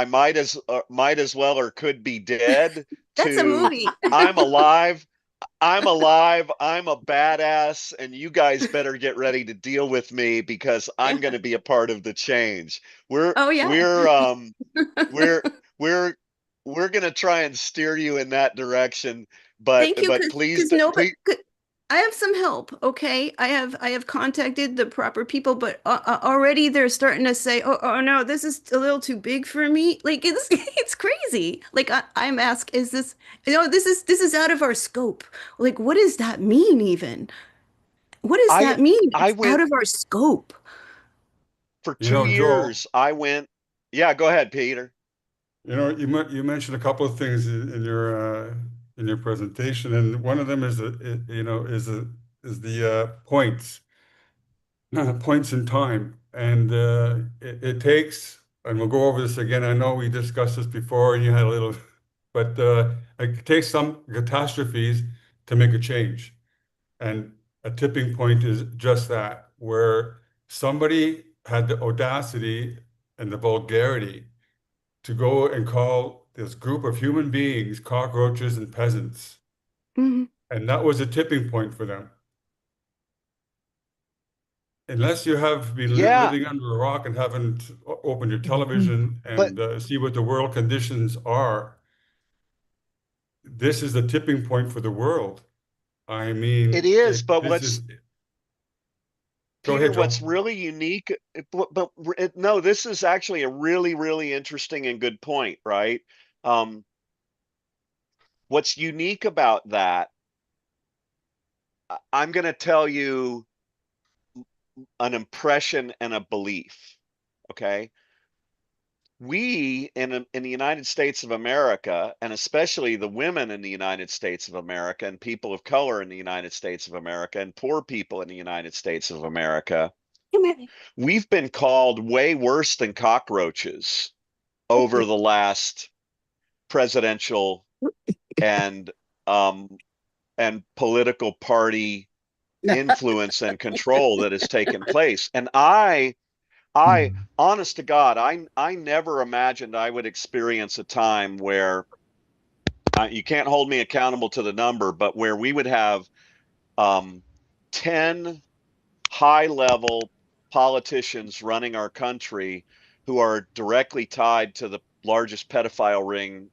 might as well or could be dead That's a to movie. I'm alive. I'm alive. I'm a badass, and you guys better get ready to deal with me because I'm going to be a part of the change. We're Oh yeah. we're we're we're going to try and steer you in that direction, but Thank you, please because nobody. please. I have some help, okay? I have contacted the proper people, but already they're starting to say, "Oh no, this is a little too big for me." Like it's it's crazy. Like I'm asked, "Is this? You know, this is out of our scope." Like, what does that mean even? What does that mean? I It's went out of our scope. for You 2 know, Joel, years. I went, yeah, go ahead, Peter. you know, you mentioned a couple of things in your presentation, and one of them is you know is the points points in time, and it takes, and we'll go over this again. I know we discussed this before, and you had a little, but it takes some catastrophes to make a change, and a tipping point is just that, where somebody had the audacity and the vulgarity to go and call this group of human beings cockroaches and peasants. Mhm. And that was a tipping point for them. Unless you have been Yeah, living under a rock and haven't opened your Mhm. television but and see what the world conditions are, this is the tipping point for the world. I it mean, is. But this what's is, go Peter, ahead, what's Joe. really unique, no, this is actually a really, really interesting and good point, right? Um, what's unique about that, I'm going to tell you an impression and a belief. Okay. We in the United States of America, and especially the women in the United States of America, and people of color in the United States of America, and poor people in the United States of America, Come here. we've been called way worse than cockroaches over the last presidential and um, and political party influence and control that has taken place. And I, Mhm. honest to God, I never imagined I would experience a time where you can't hold me accountable to the number, but where we would have um, 10 high level politicians running our country who are directly tied to the largest pedophile ring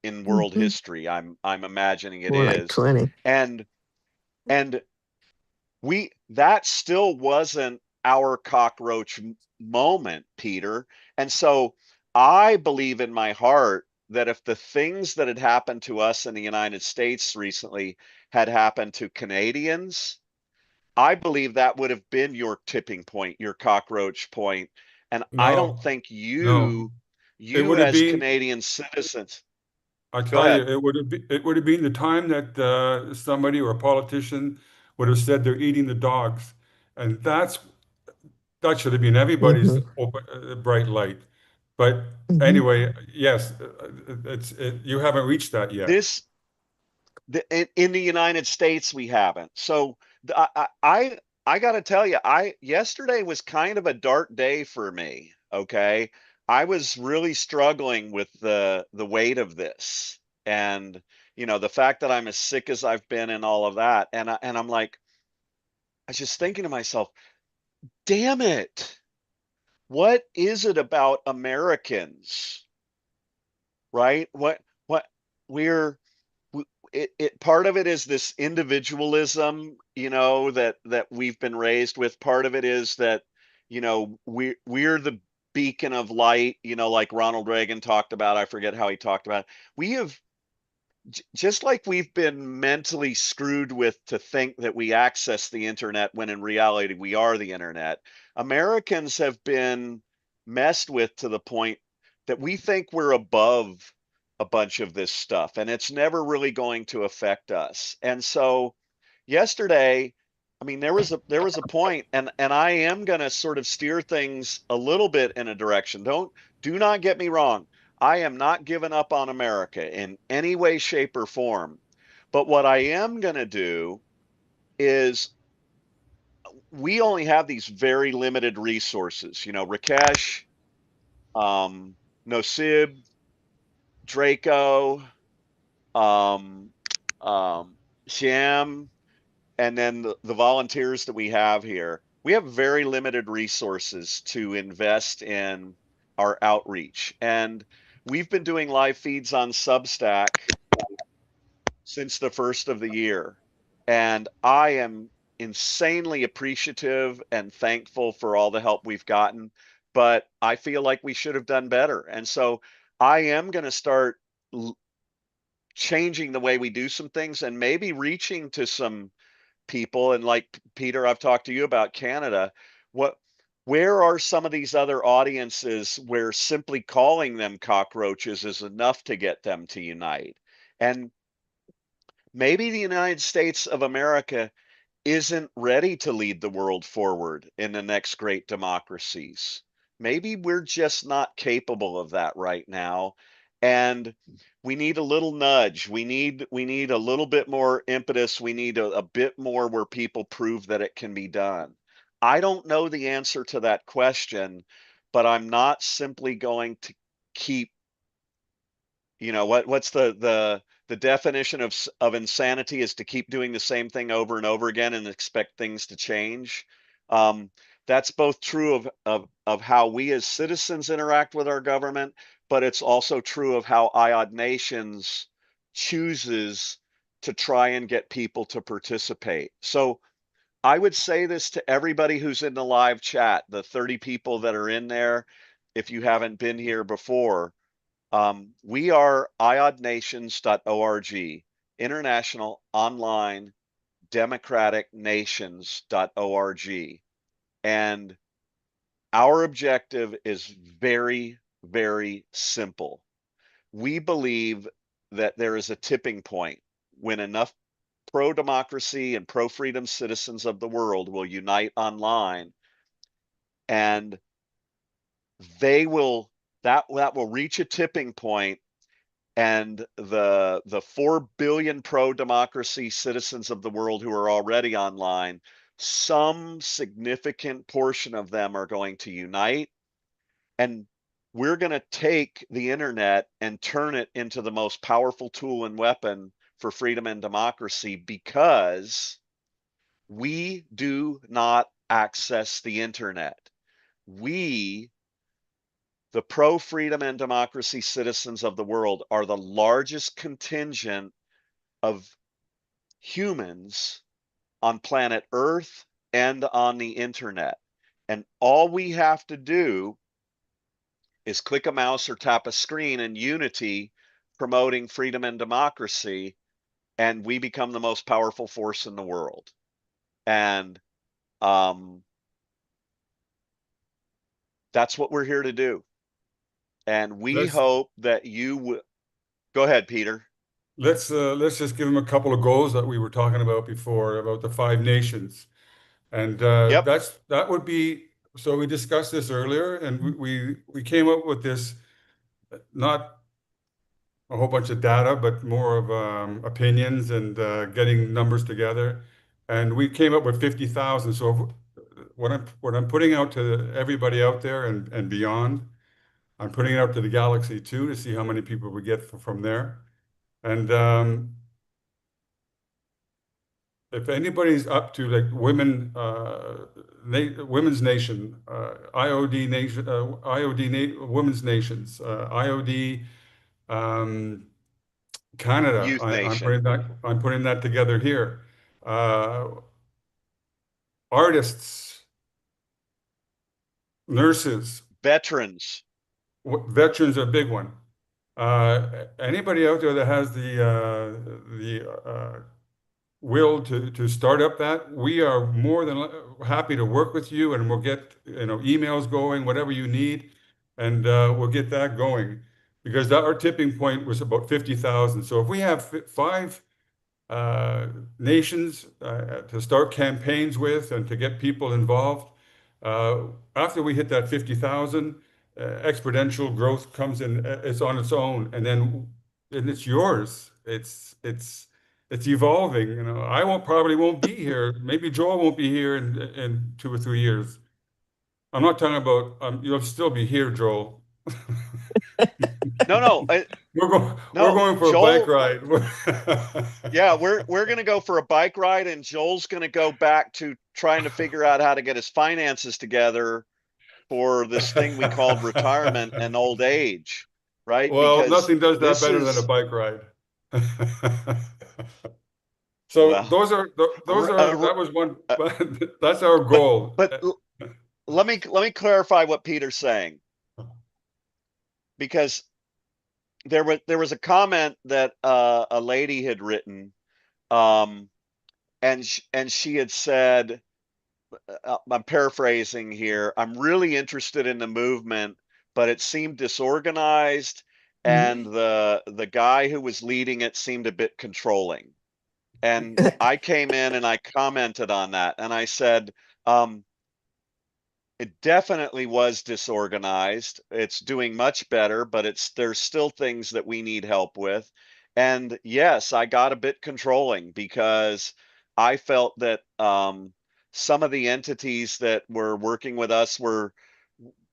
in world Mhm. history. I'm imagining it More like is. 20. And and we that still wasn't our cockroach moment, Peter. And so I believe in my heart that if the things that had happened to us in the United States recently had happened to Canadians, I believe that would have been your tipping point, your cockroach point. And I don't No, think no. It you would have as been, Canadian citizens, I go tell you, ahead. it would have been the time that somebody or a politician would have said they're eating the dogs. And that should have been everybody's Mhm. open, bright light. But Mhm. anyway, yes, you haven't reached that yet. This in the United States we haven't. So I got to tell you, I yesterday was kind of a dark day for me. Okay, I was really struggling with the weight of this, and the fact that I'm as sick as I've been and all of that, and I'm like, I was just thinking to myself, damn it, what is it about Americans, right? What we're it part of it is this individualism, that we've been raised with. Part of it is that, we're the beacon of light, like Ronald Reagan talked about. I forget how he talked about it. We have just like we've been mentally screwed with to think that we access the internet when in reality we are the internet. Americans have been messed with to the point that we think we're above a bunch of this stuff and it's never really going to affect us. And so yesterday, I mean, there was a point, and I am going to sort of steer things a little bit in a direction. Do not get me wrong. I am not giving up on America in any way, shape, or form. But what I am going to do is we only have these very limited resources. Rakesh, um, Nosib, Draco, um, Sham, and then the volunteers that we have here. We have very limited resources to invest in our outreach. And we've been doing live feeds on Substack since the first of the year. And I am insanely appreciative and thankful for all the help we've gotten. But I feel like we should have done better. And so I am going to start changing the way we do some things and maybe reaching to some people, and like Peter, I've talked to you about Canada. Where are some of these other audiences where simply calling them cockroaches is enough to get them to unite? And maybe the United States of America isn't ready to lead the world forward in the next great democracies. Maybe we're just not capable of that right now. And we need a little nudge. We need a little bit more impetus. We need a bit more where people prove that it can be done. I don't know the answer to that question, but I'm not simply going to keep, what's the definition of insanity is to keep doing the same thing over and over again and expect things to change. Um, that's both true of how we as citizens interact with our government, but it's also true of how IOD Nations chooses to try and get people to participate. So I would say this to everybody who's in the live chat, the 30 people that are in there, if you haven't been here before. We are iodnations.org, International Online Democratic Nations.org. And our objective is very, very simple. We believe that there is a tipping point when enough pro democracy and pro freedom citizens of the world will unite online, and that will reach a tipping point, and the 4 billion pro democracy citizens of the world who are already online, some significant portion of them are going to unite, and we're going to take the internet and turn it into the most powerful tool and weapon for freedom and democracy, because we do not access the internet. We, the pro freedom and democracy citizens of the world, are the largest contingent of humans on planet Earth and on the internet. And all we have to do is click a mouse or tap a screen in unity promoting freedom and democracy, and we become the most powerful force in the world. And that's what we're here to do. And we hope that you go ahead, Peter. Let's just give them a couple of goals that we were talking about before, about the 5 nations. And Yep. that would be, so we discussed this earlier, and we came up with this, not a whole bunch of data, but more of opinions and getting numbers together. And we came up with 50,000. So what I'm putting out to everybody out there and beyond, I'm putting it out to the galaxy too, to see how many people we get from there. And if anybody's up to like women's nation, IOD nation, women's nations, IOD, Canada, Youth I'm Nation. putting that together here. Artists, nurses, Veterans. veterans are a big one. Anybody out there that has the will to start up that, we are more than happy to work with you, and we'll get emails going, whatever you need, and we'll get that going, because our tipping point was about 50,000. So if we have 5 nations to start campaigns with and to get people involved, after we hit that 50,000, exponential growth comes in. It's on its own, and it's yours. It's evolving. I probably won't be here. Maybe Joel won't be here in 2 or 3 years. I'm not talking about you'll still be here, Joel. No, we're going for Joel, a bike ride. Yeah, we're gonna go for a bike ride, and Joel's gonna go back to trying to figure out how to get his finances together for this thing we called retirement and old age, right? Well, Because nothing does that this better than a is, bike ride. So well, that was one, that's our goal. But let me clarify what Peter's saying, because there was a comment that a lady had written, and she had said, I'm paraphrasing here, I'm really interested in the movement, but it seemed disorganized, and the guy who was leading it seemed a bit controlling. And I came in and I commented on that, and I said, it definitely was disorganized. It's doing much better, but there's still things that we need help with. And yes, I got a bit controlling because I felt that some of the entities that were working with us were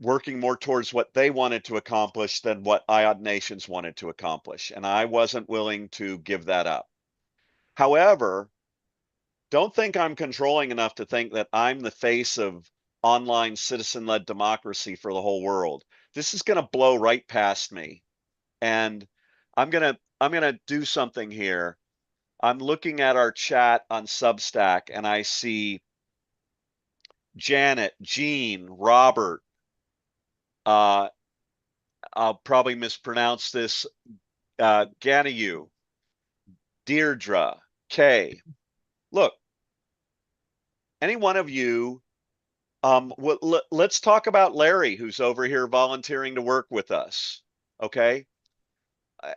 working more towards what they wanted to accomplish than what IOD Nations wanted to accomplish. And I wasn't willing to give that up. However, don't think I'm controlling enough to think that I'm the face of online citizen-led democracy for the whole world. This is going to blow right past me. And I'm going to do something here. I'm looking at our chat on Substack and I see Janet, Jean, Robert, I'll probably mispronounce this, Ganayu, Deirdre, Kay. Look, any one of you, let's talk about Larry, who's over here volunteering to work with us. Okay.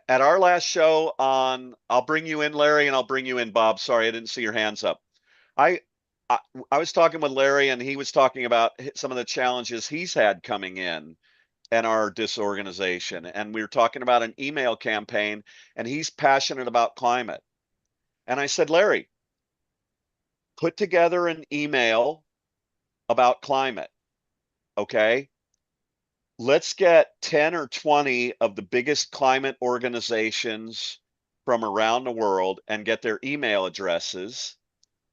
At our last show I'll bring you in, Larry, and I'll bring you in, Bob. Sorry, I didn't see your hands up. I, I, I was talking with Larry, and he was talking about some of the challenges he's had coming in and our disorganization. And we were talking about an email campaign, and he's passionate about climate. And I said, Larry, put together an email about climate. Okay. Let's get 10 or 20 of the biggest climate organizations from around the world and get their email addresses.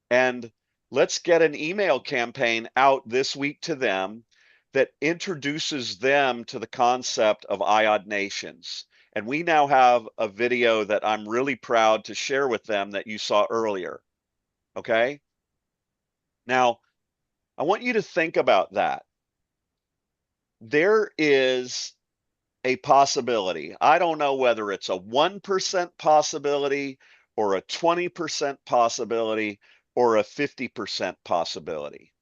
And let's get an email campaign out this week to them that introduces them to the concept of IOD nations. And we now have a video that I'm really proud to share with them that you saw earlier. Okay. Now, I want you to think about that. There is a possibility. I don't know whether it's a 1% possibility or a 20% possibility or a 50% possibility.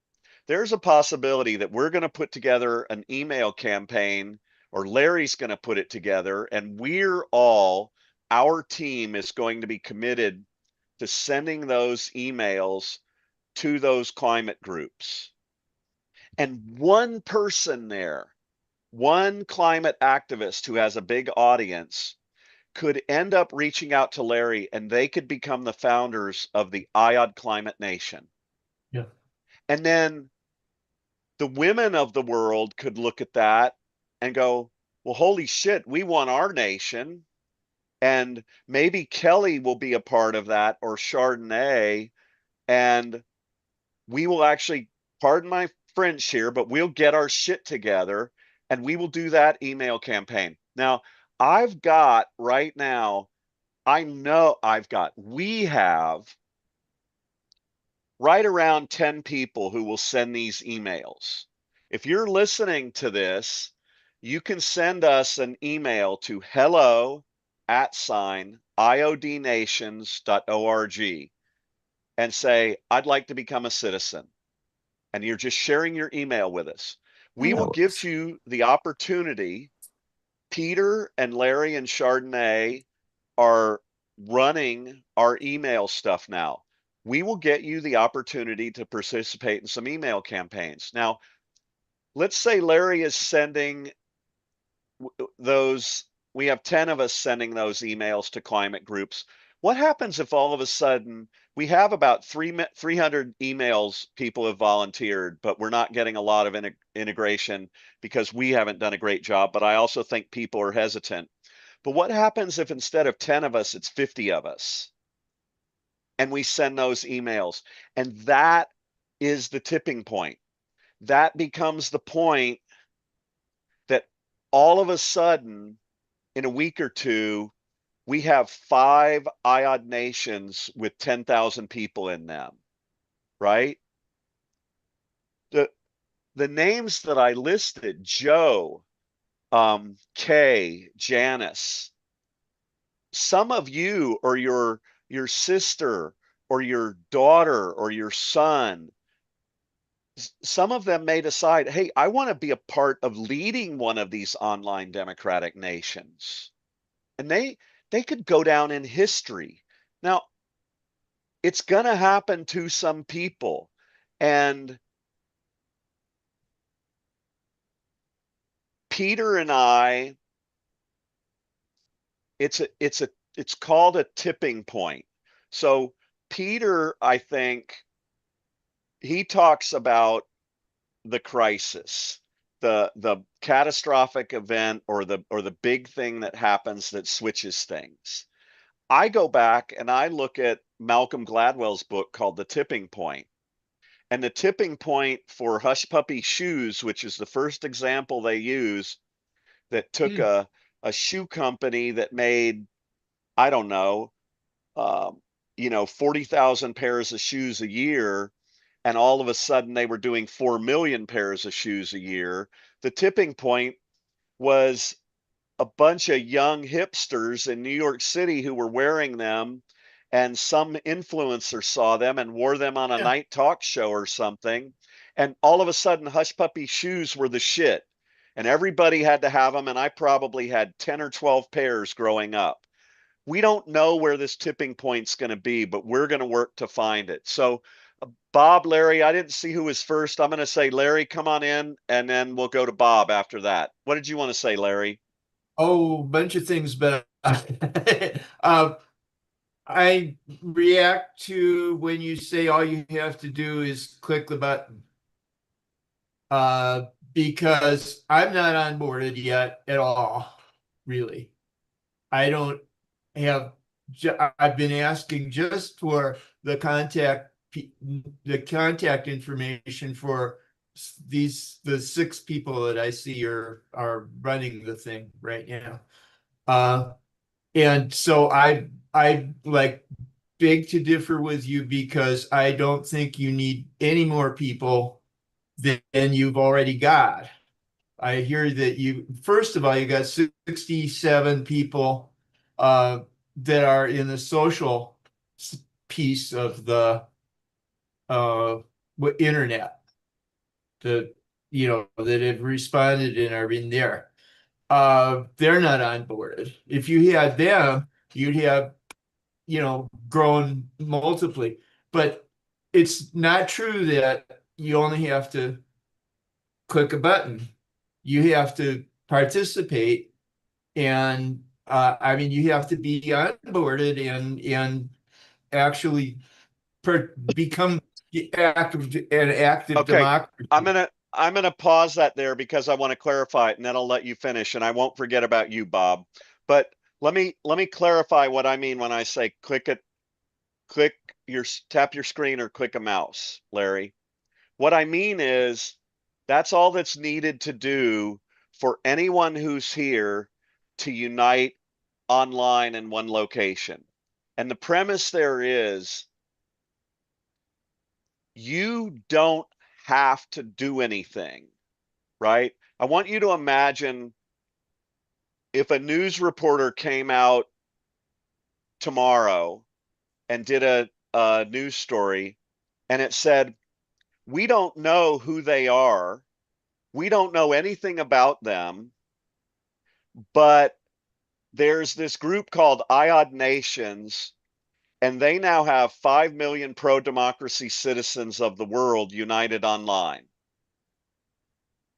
There's a possibility that we're going to put together an email campaign, or Larry's going to put it together, and our team is going to be committed to sending those emails to those climate groups. And one person there, one climate activist who has a big audience, could end up reaching out to Larry, and they could become the founders of the IOD Climate Nation. Yeah. And then the women of the world could look at that and go, well, holy shit, we want our nation. And maybe Kelly will be a part of that, or Chardonnay, and we will actually, pardon my French here, but we'll get our shit together and we will do that email campaign. Now, I've got right now, we have right around 10 people who will send these emails. If you're listening to this, you can send us an email to hello@iodnations.org and say, I'd like to become a citizen. And you're just sharing your email with us. We will give you the opportunity. Peter and Larry and Chardonnay are running our email stuff now. We will get you the opportunity to participate in some email campaigns. Now, let's say Larry is sending those, we have 10 of us sending those emails to climate groups. What happens if all of a sudden we have about 300 emails people have volunteered, but we're not getting a lot of integration because we haven't done a great job, but I also think people are hesitant. But what happens if instead of 10 of us, it's 50 of us? And we send those emails. And that is the tipping point. That becomes the point that all of a sudden, in a week or two, we have 5 IOD nations with 10,000 people in them, right? The names that I listed, Joe, Kay, Janice, some of you or your sister or your daughter or your son, some of them may decide, hey, I want to be a part of leading one of these online democratic nations. And they could go down in history. Now, it's going to happen to some people. And Peter and I, it's called a tipping point. So Peter, I think, he talks about the crisis, the catastrophic event, or the big thing that happens that switches things. I go back and I look at Malcolm Gladwell's book called The Tipping Point. And the tipping point for Hush Puppy Shoes, which is the first example they use, that took a shoe company that made, I don't know, 40,000 pairs of shoes a year, and all of a sudden they were doing 4 million pairs of shoes a year. The tipping point was a bunch of young hipsters in New York City who were wearing them, and some influencer saw them and wore them on a night talk show or something. And all of a sudden, Hush Puppy shoes were the shit. And everybody had to have them. And I probably had 10 or 12 pairs growing up. We don't know where this tipping point's going to be, but we're going to work to find it. So, Bob, Larry, I didn't see who was first. I'm going to say, Larry, come on in, and then we'll go to Bob after that. What did you want to say, Larry? Oh, bunch of things, but I react to when you say all you have to do is click the button. Because I'm not onboarded yet at all, really. I don't have, I've been asking just for the contact information for the 6 people that I see are running the thing right now. And so I like beg to differ with you, because I don't think you need any more people than you've already got. I hear that first of all, you got 67 people that are in the social piece of the internet, that have responded and are in there. They're not onboarded. If you had them, you'd have, grown multiply. But it's not true that you only have to click a button. You have to participate, and you have to be onboarded and actually become an active Okay, democracy. I'm gonna pause that there because I want to clarify it, and then I'll let you finish, and I won't forget about you, Bob. But let me clarify what I mean when I say tap your screen or click a mouse, Larry. What I mean is that's all that's needed to do for anyone who's here to unite online in one location. And the premise there is you don't have to do anything, right? I want you to imagine if a news reporter came out tomorrow and did a news story and it said, we don't know who they are. We don't know anything about them, but there's this group called IOD Nations, and they now have 5 million pro-democracy citizens of the world united online.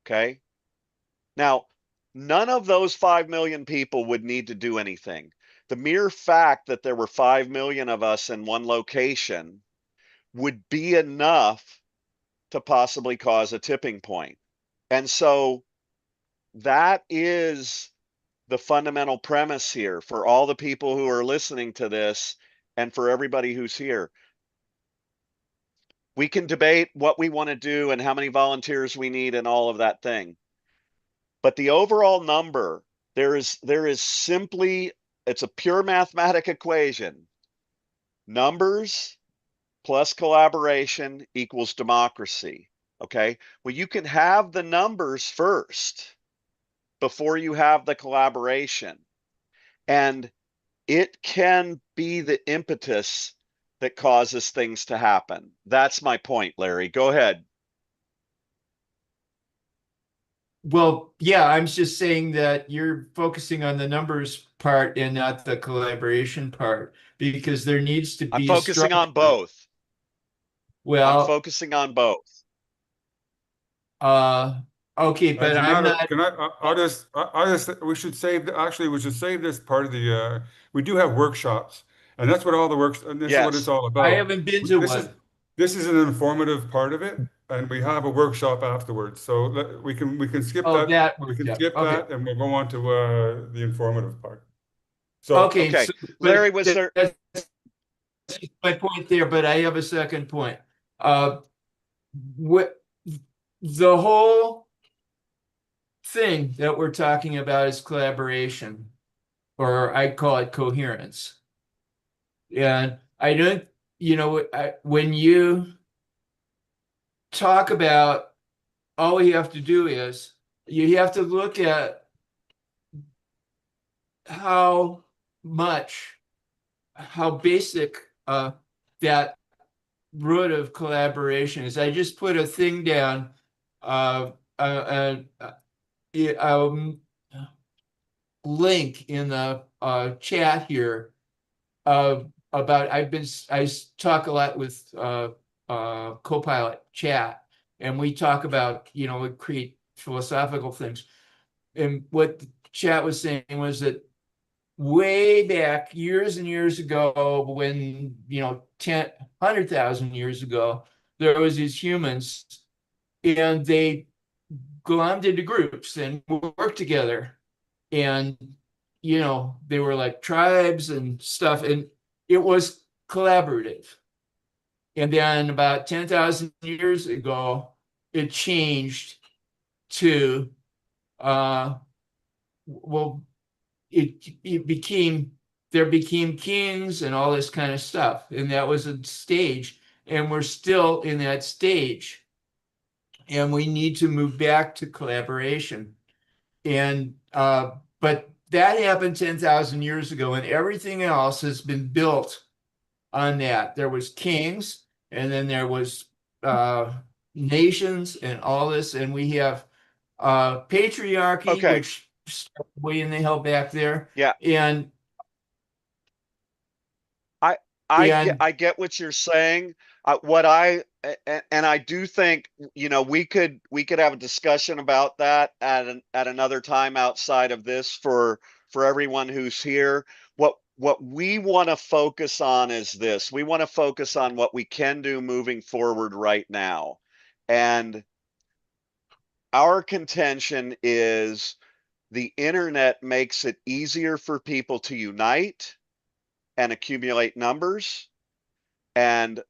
Okay? Now, none of those 5 million people would need to do anything. The mere fact that there were 5 million of us in one location would be enough to possibly cause a tipping point. And so that is the fundamental premise here for all the people who are listening to this and for everybody who's here. We can debate what we want to do and how many volunteers we need and all of that thing. But the overall number, there is simply, it's a pure mathematic equation. Numbers plus collaboration equals democracy. Okay? Well, you can have the numbers first before you have the collaboration. And it can be the impetus that causes things to happen. That's my point, Larry. Go ahead. Well, yeah, I'm just saying that you're focusing on the numbers part and not the collaboration part, because there needs to I'm be a focusing on structure. both. I'm Well, focusing on both. okay, but I'm not. Can I'll just, we should save, actually, we should save this part of the, we do have workshops, and that's what all the works, and this is what it's Yes. all about. I haven't been to This is, one. this is an informative part of it, and we have a workshop afterwards, so we can skip Oh, that. that We can workshop. skip Okay. that, and we'll go on to the informative part. So, Okay, Okay. so, Larry, was there? that's my point there, but I have a second point. What the whole thing that we're talking about is collaboration, or I call it coherence. And I don't, when you talk about, all you have to do is you have to look at how basic that root of collaboration is. I just put a thing down, link in the chat here about I talk a lot with Copilot chat, and we talk about, we create philosophical things. And what the chat was saying was that way back years and years ago, when 100,000 years ago, there was these humans, and they glommed into groups and worked together, and they were like tribes and stuff, and it was collaborative. And then about 10,000 years ago, it changed to well, it became, there became kings and all this kind of stuff, and that was a stage, and we're still in that stage, and we need to move back to collaboration. And but that happened 10,000 years ago, and everything else has been built on that. There was kings, and then there was nations and all this, and we have patriarchy, Okay. which started way in the hell back there. Yeah. And I get what you're saying. And I do think, we could have a discussion about that at another time outside of this for everyone who's here. What we want to focus on is this. We want to focus on what we can do moving forward right now. And our contention is the internet makes it easier for people to unite and accumulate numbers, and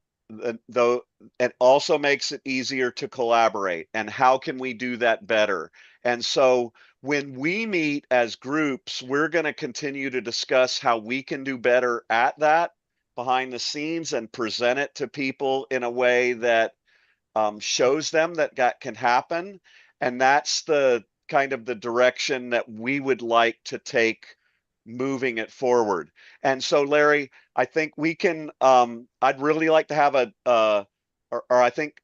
though it also makes it easier to collaborate. And how can we do that better? And so when we meet as groups, we're going to continue to discuss how we can do better at that behind the scenes and present it to people in a way that shows them that can happen. And that's the kind of the direction that we would like to take moving it forward. And so, Larry, I think we can, I'd really like to have or I think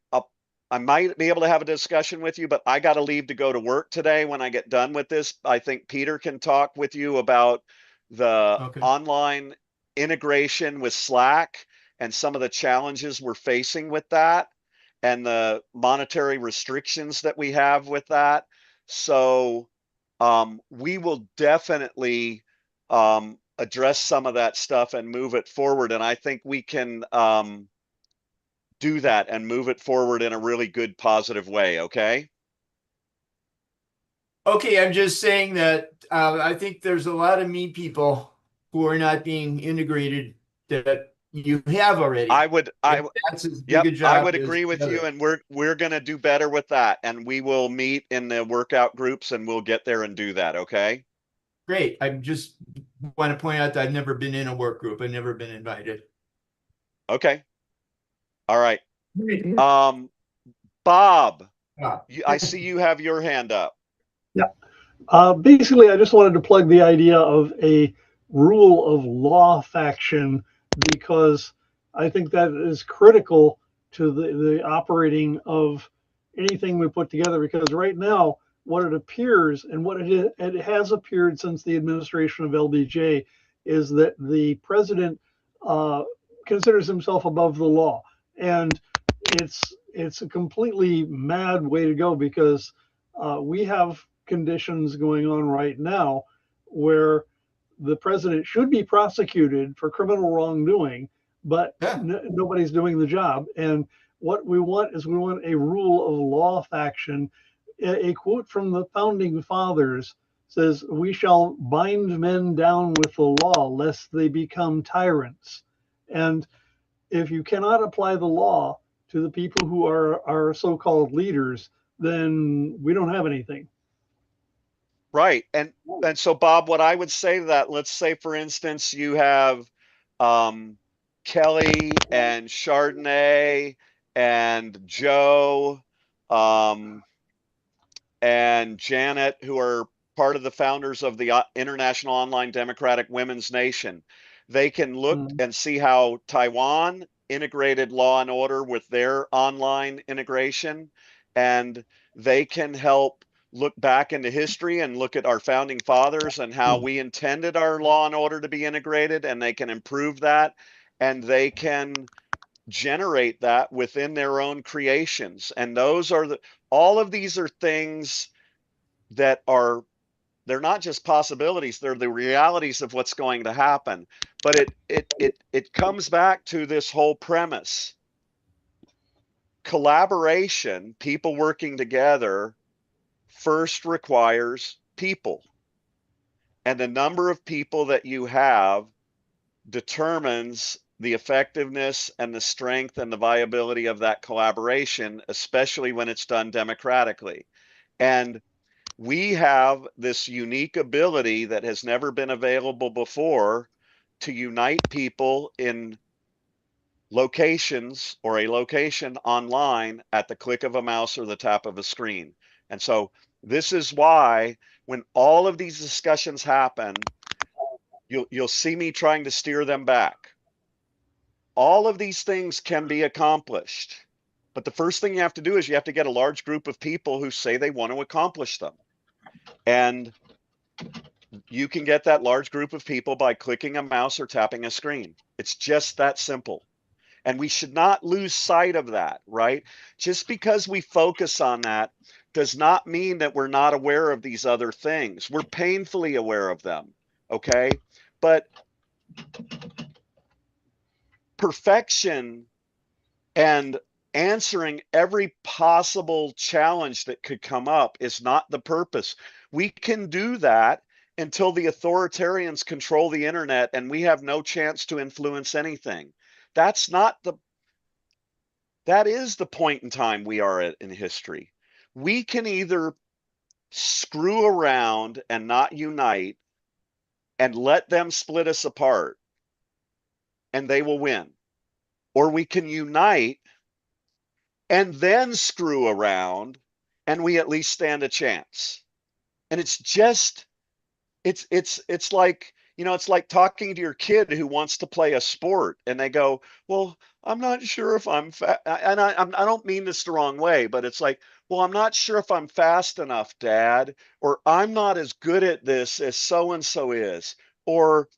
I might be able to have a discussion with you, but I got to leave to go to work today. When I get done with this, I think Peter can talk with you about the online integration with Slack and some of the challenges we're facing with that, and the monetary restrictions that we have with that. So we will definitely address some of that stuff and move it forward. And I think we can do that and move it forward in a really good, positive way. Okay. okay, I'm just saying that I think there's a lot of me people who are not being integrated that you have already. That's as big a job. I would agree with you, and we're going to do better with that, and we will meet in the workout groups, and we'll get there and do that. Okay. Great. I just want to point out that I've never been in a work group. I've never been invited. Okay. All right. Bob, I see you have your hand up. Yeah. Basically, I just wanted to plug the idea of a rule of law faction, because I think that is critical to the operating of anything we put together, because right now, what it appears and what it has appeared since the administration of LBJ is that the president uh, considers himself above the law, and it's a completely mad way to go, because we have conditions going on right now where the president should be prosecuted for criminal wrongdoing, but Yeah. nobody's doing the job. And what we want is we want a rule of law faction. A quote from the founding fathers says, "We shall bind men down with the law, lest they become tyrants." And if you cannot apply the law to the people who are our so-called leaders, then we don't have anything. Right. And so Bob, what I would say to that, let's say for instance you have Kelly and Chardonnay and Joe and Janet, who are part of the founders of the International Online Democratic Women's Nation. They can look and see how Taiwan integrated law and order with their online integration, and they can help look back into history and look at our founding fathers and how we intended our law and order to be integrated, and they can improve that, and they can generate that within their own creations. And those are all of these are things that are, they're not just possibilities, they're the realities of what's going to happen. But it comes back to this whole premise. Collaboration, people working together, first requires people. And the number of people that you have determines the effectiveness and the strength and the viability of that collaboration, especially when it's done democratically. And we have this unique ability that has never been available before to unite people in locations or a location online at the click of a mouse or the tap of a screen. And so this is why when all of these discussions happen, you'll see me trying to steer them back. All of these things can be accomplished, but the first thing you have to do is you have to get a large group of people who say they want to accomplish them. And you can get that large group of people by clicking a mouse or tapping a screen. It's just that simple. And we should not lose sight of that, right? Just because we focus on that does not mean that we're not aware of these other things. We're painfully aware of them, okay? But perfection and answering every possible challenge that could come up is not the purpose. We can do that until the authoritarians control the internet and we have no chance to influence anything. That is the point in time we are at in history. We can either screw around and not unite and let them split us apart and they will win. Or we can unite and then screw around and we at least stand a chance. And it's just, it's like, you know, it's like talking to your kid who wants to play a sport and they go, well, I'm not sure if I'm and I don't mean this the wrong way, but it's like, well, I'm not sure if I'm fast enough, Dad, or I'm not as good at this as so-and-so is, or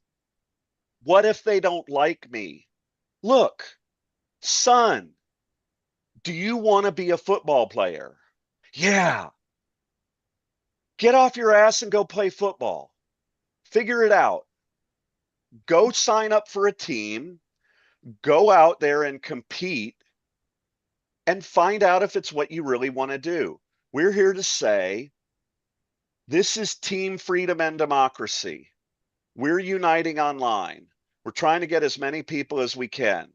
what if they don't like me? Look, son, do you want to be a football player? Yeah. Get off your ass and go play football. Figure it out. Go sign up for a team. Go out there and compete and find out if it's what you really want to do. We're here to say this is team freedom and democracy. We're uniting online. We're trying to get as many people as we can.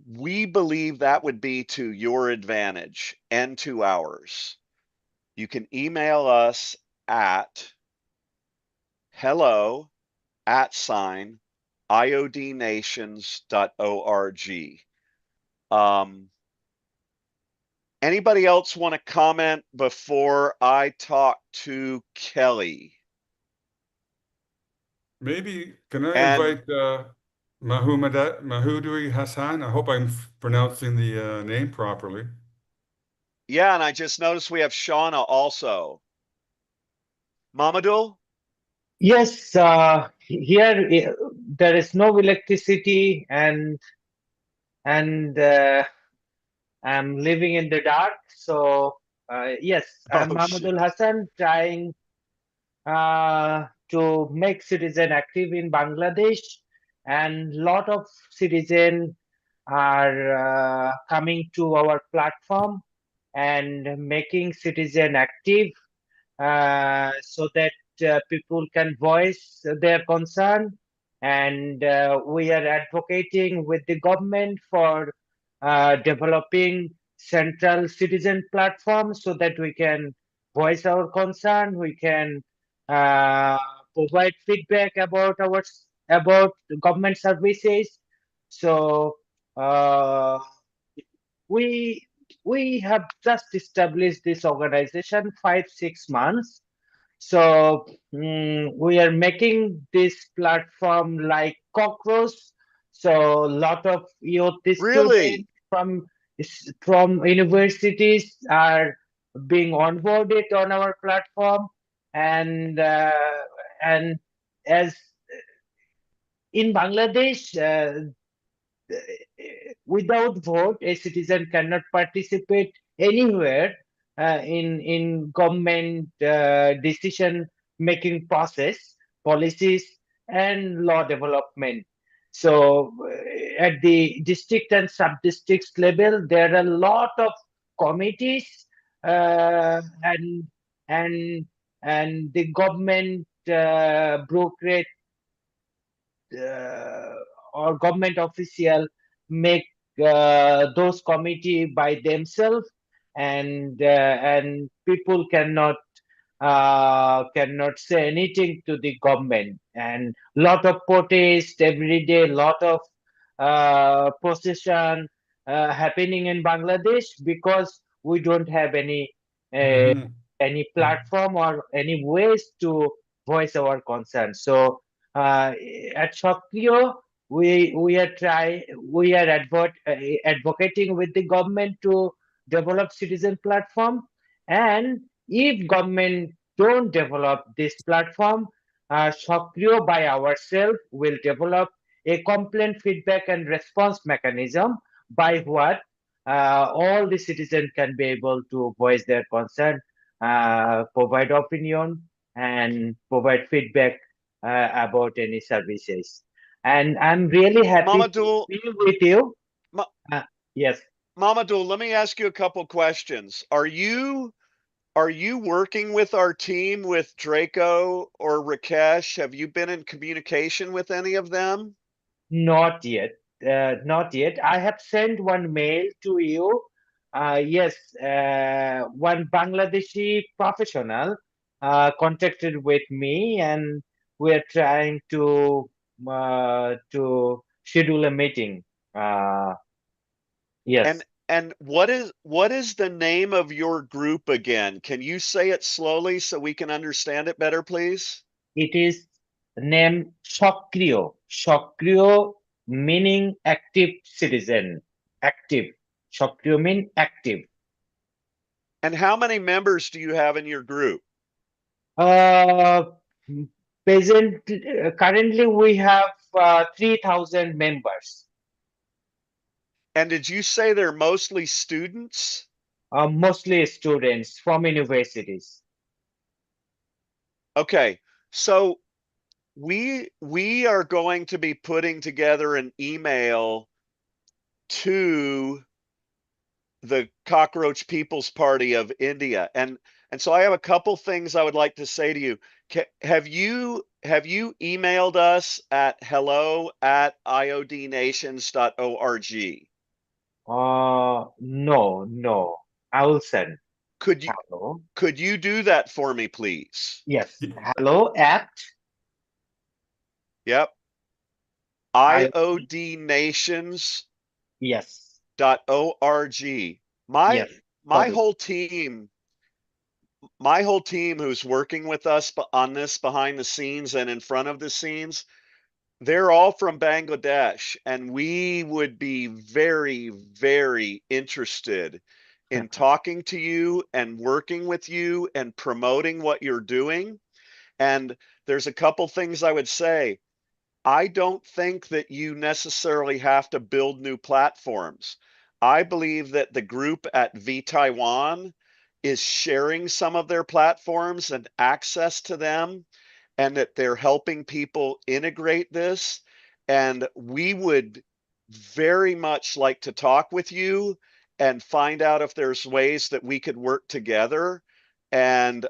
We believe that would be to your advantage and to ours. You can email us at hello@iodnations.org. Anybody else want to comment before I talk to Kelly? Maybe, can I And invite Mahudui Hassan. I hope I'm pronouncing the name properly. Yeah, and I just noticed we have Shauna also. Mamadul? Yes, here there is no electricity, and I'm living in the dark. So yes, I'm Oh, Mahmoudul shoot. Hassan, trying to make citizen active in Bangladesh, and lot of citizens are coming to our platform and making citizen active, so that people can voice their concern. And we are advocating with the government for developing central citizen platform so that we can voice our concern. We can uh, provide feedback about government services. So uh, we we have just established this organization 5 6 months. So we are making this platform like cockroach. So a lot of youth Really? students from universities are being onboarded on our platform, and as in Bangladesh, without vote, a citizen cannot participate anywhere in government decision making process, policies, and law development. So, at the district and sub-districts level, there are a lot of committees, uh, and and and the government brokerage uh, or government official make those committee by themselves, and people cannot say anything to the government. And lot of protest every day, lot of procession happening in Bangladesh because we don't have uh, Hmm. any platform or any ways to voice our concerns. So uh, at Shaktiyo, we are advocating with the government to develop citizen platform, and if government don't develop this platform, Shaktiyo by ourselves will develop a complaint feedback and response mechanism by what all the citizens can be able to voice their concern, provide opinion, and provide feedback about any services. And I'm really happy to Mamadul, be with you. Ma Uh, yes. Mamadul, let me ask you a couple questions. Are you working with our team with Draco or Rakesh? Have you been in communication with any of them? Not yet. Not yet. I have sent one mail to you. Yes, one Bangladeshi professional contacted with me, and we're trying to schedule a meeting. And Yes, what is the name of your group again? Can you say it slowly so we can understand it better, please? it is named Shakriyo. Shakriyo meaning active citizen. Active. Shakriyo mean active. And how many members do you have in your group? Uh, Currently we have 3,000 members, And did you say they're mostly students? mostly students from universities. Okay. So we are going to be putting together an email to the Cockroach People's Party of India. And so I have a couple things I would like to say to you. Have you emailed us at hello@iodnations.org? No, no. I will send. Could you Hello. could you do that for me, please? Yes. Hello at Yep. I. iodnations.org. Yes. My Yes. my Got it. whole team my whole team who's working with us on this behind the scenes and in front of the scenes, They're all from Bangladesh, and we would be very, very interested in talking to you and working with you and promoting what you're doing. And there's a couple things I would say. I don't think that you necessarily have to build new platforms. I believe that the group at V Taiwan is sharing some of their platforms and access to them, and that they're helping people integrate this. And we would very much like to talk with you and find out if there's ways that we could work together. And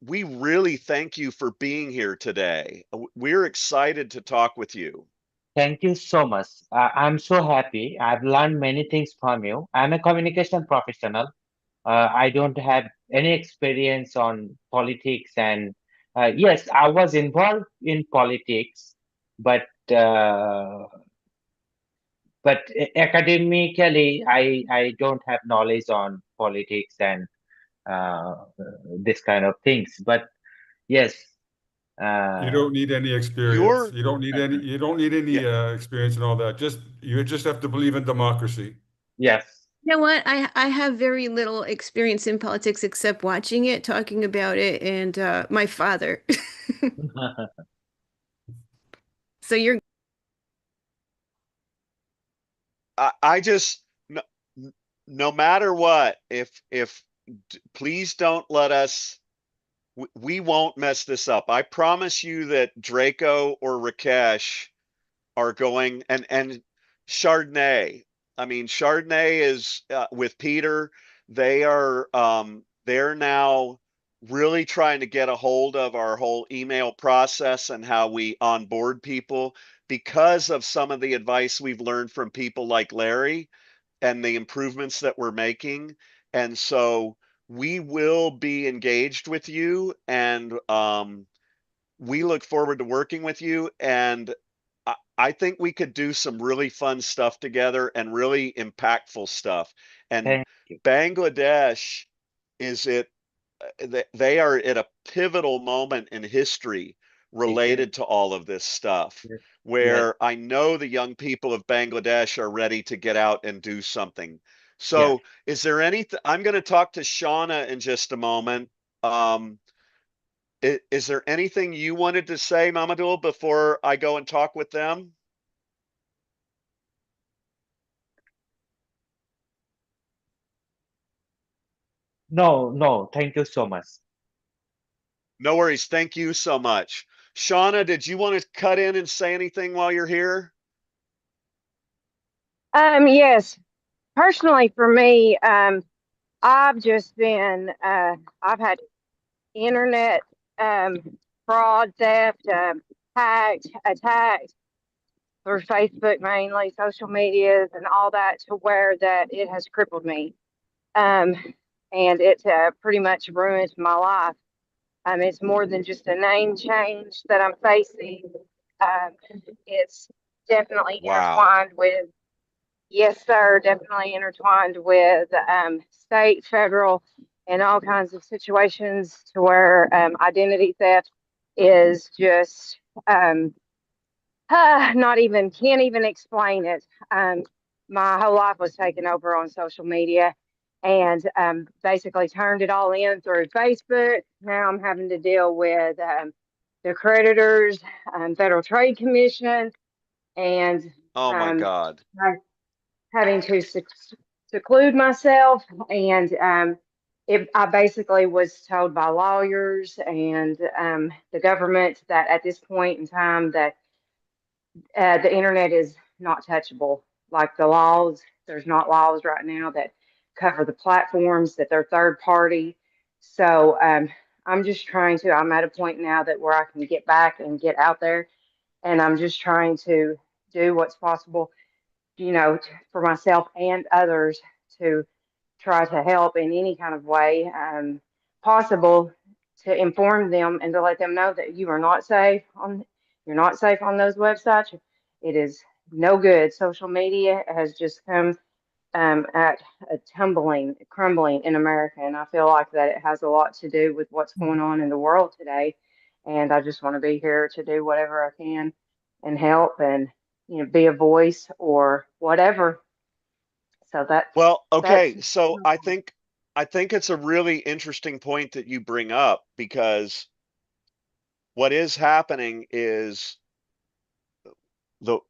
we really thank you for being here today. We're excited to talk with you. Thank you so much. I'm so happy. I've learned many things from you. I'm a communication professional. I don't have any experience on politics, and yes, I was involved in politics, but academically, I don't have knowledge on politics and uh, this kind of things. But yes, You don't need any experience. You're You don't need any. You don't need any yeah, experience and all that. You just have to believe in democracy. yes. You know what? I have very little experience in politics except watching it, talking about it, and my father. So you're I just no matter what, if please don't let us, we won't mess this up. I promise you that Draco or Rakesh are going, and Chardonnay. I mean, Chardonnay is with Peter. They're now really trying to get a hold of our whole email process and how we onboard people because of some of the advice we've learned from people like Larry and the improvements that we're making. And so we will be engaged with you, and we look forward to working with you. And I think we could do some really fun stuff together and really impactful stuff. And Thank you. Bangladesh is it, they are at a pivotal moment in history Exactly. related to all of this stuff, Yes. Yes. where I know the young people of Bangladesh are ready to get out and do something. Yes. So, is there anything? I'm going to talk to Shauna in just a moment. Um, is there anything you wanted to say, Mamadou, before I go and talk with them? No, no. Thank you so much. No worries. Thank you so much. Shauna, did you want to cut in and say anything while you're here? Yes. Personally, for me, I've just been, I've had internet um, fraud, theft, hacked, attacked through Facebook mainly, social medias, and all that, to where that it has crippled me. Um, and it pretty much ruined my life. It's more than just a name change that I'm facing. Um, it's definitely Wow. intertwined with, yes, sir, definitely intertwined with state, federal, and all kinds of situations to where identity theft is just not even, can't even explain it. My whole life was taken over on social media, and basically turned it all in through Facebook. Now I'm having to deal with the creditors, Federal Trade Commission, and Oh my um, God. having to seclude myself. And I basically was told by lawyers and the government that at this point in time that the internet is not touchable. Like the laws, there's not laws right now that cover the platforms, that they're third party. So I'm just trying to, I'm at a point now that where I can get back and get out there. And I'm just trying to do what's possible, for myself and others, to try to help in any kind of way possible, to inform them and to let them know that you're not safe on those websites. It is no good. Social media has just come at a crumbling in America, and I feel like that it has a lot to do with what's going on in the world today. And I just want to be here to do whatever I can and help and, be a voice or whatever. So Well, that's okay. So I think it's a really interesting point that you bring up, because what is happening is the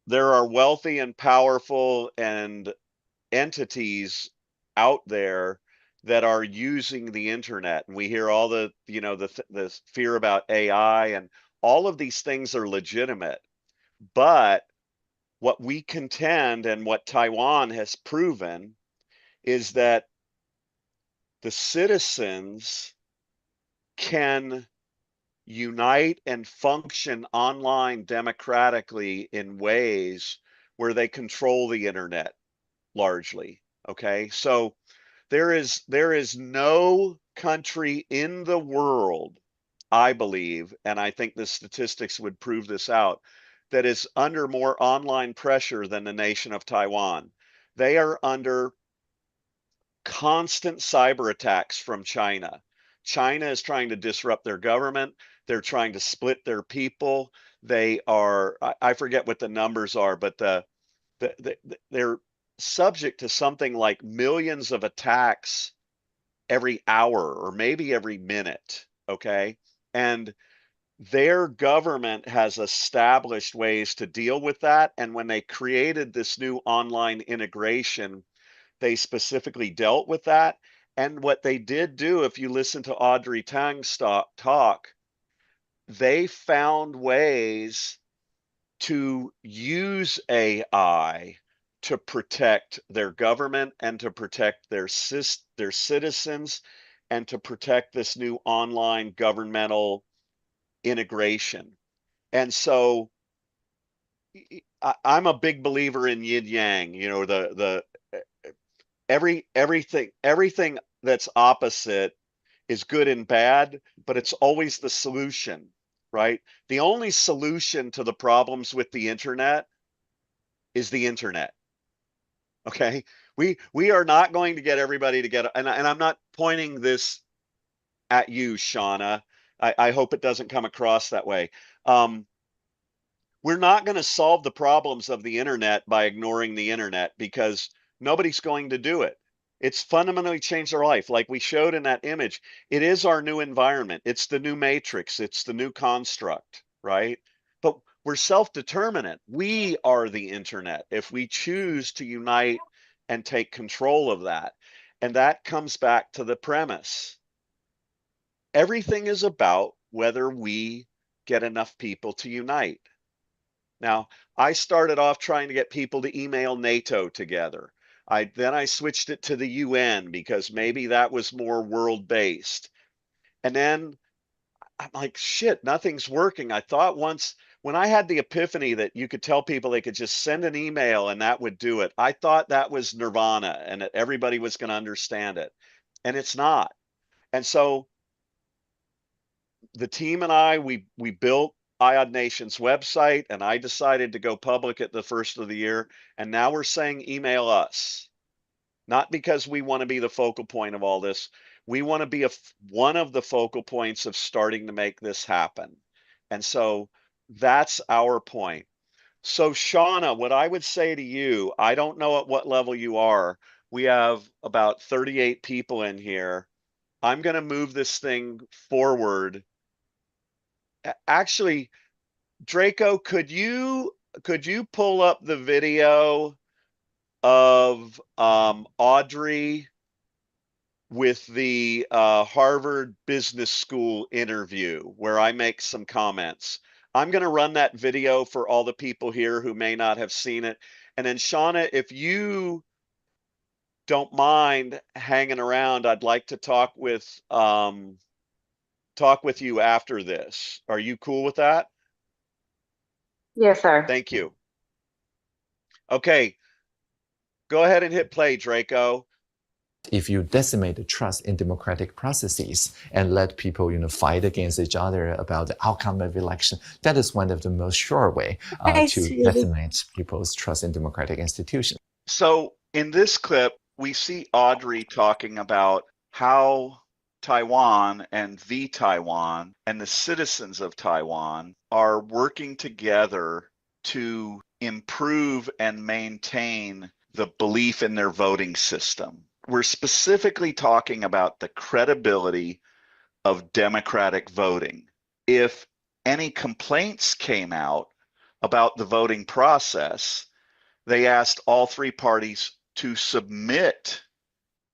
there are wealthy and powerful and entities out there that are using the internet, and we hear all the fear about AI, and all of these things are legitimate. But what we contend, and what Taiwan has proven, is that the citizens can unite and function online democratically in ways where they control the internet largely. Okay, so there is no country in the world, I believe, and I think the statistics would prove this out, that is under more online pressure than the nation of Taiwan. They are under constant cyber attacks from China. China is trying to disrupt their government. They're trying to split their people. They are, I forget what the numbers are, but they're subject to something like millions of attacks every hour or maybe every minute. Okay. And their government has established ways to deal with that. And when they created this new online integration, they specifically dealt with that. And what they did do, if you listen to Audrey Tang's talk, they found ways to use AI to protect their government and to protect their citizens and to protect this new online governmental integration. And so I'm a big believer in yin yang, the everything that's opposite is good and bad, but it's always the solution, right? The only solution to the problems with the internet is the internet. Okay, we are not going to get everybody to get, and I'm not pointing this at you, Shauna. I hope it doesn't come across that way. We're not going to solve the problems of the internet by ignoring the internet, because nobody's going to do it. It's fundamentally changed our life. Like we showed in that image, it is our new environment. It's the new matrix. It's the new construct, right? But we're self-determinant. We are the internet if we choose to unite and take control of that. And that comes back to the premise. Everything is about whether we get enough people to unite. Now, I started off trying to get people to email NATO together. Then I switched it to the UN because maybe that was more world-based. And then I'm like, shit, nothing's working. I thought once, when I had the epiphany that you could tell people they could just send an email and that would do it, I thought that was nirvana and that everybody was going to understand it. And it's not. And so the team and I, we built IOD Nation's website, and I decided to go public at the first of the year. And now we're saying email us, not because we want to be the focal point of all this. We want to be one of the focal points of starting to make this happen. And so that's our point. So Shauna, what I would say to you, I don't know at what level you are. We have about 38 people in here. I'm going to move this thing forward. Actually, Draco, could you pull up the video of Audrey with the Harvard Business School interview where I make some comments? I'm going to run that video for all the people here who may not have seen it. And then Shauna, if you don't mind hanging around, I'd like to talk with you after this. Are you cool with that? Yes, sir. Thank you. Okay, go ahead and hit play, Draco. If you decimate the trust in democratic processes and let people, fight against each other about the outcome of election, that is one of the most sure way to decimate people's trust in democratic institutions. So in this clip, we see Audrey talking about how Taiwan and the Taiwan and the citizens of Taiwan are working together to improve and maintain the belief in their voting system. We're specifically talking about the credibility of democratic voting. If any complaints came out about the voting process, they asked all three parties to submit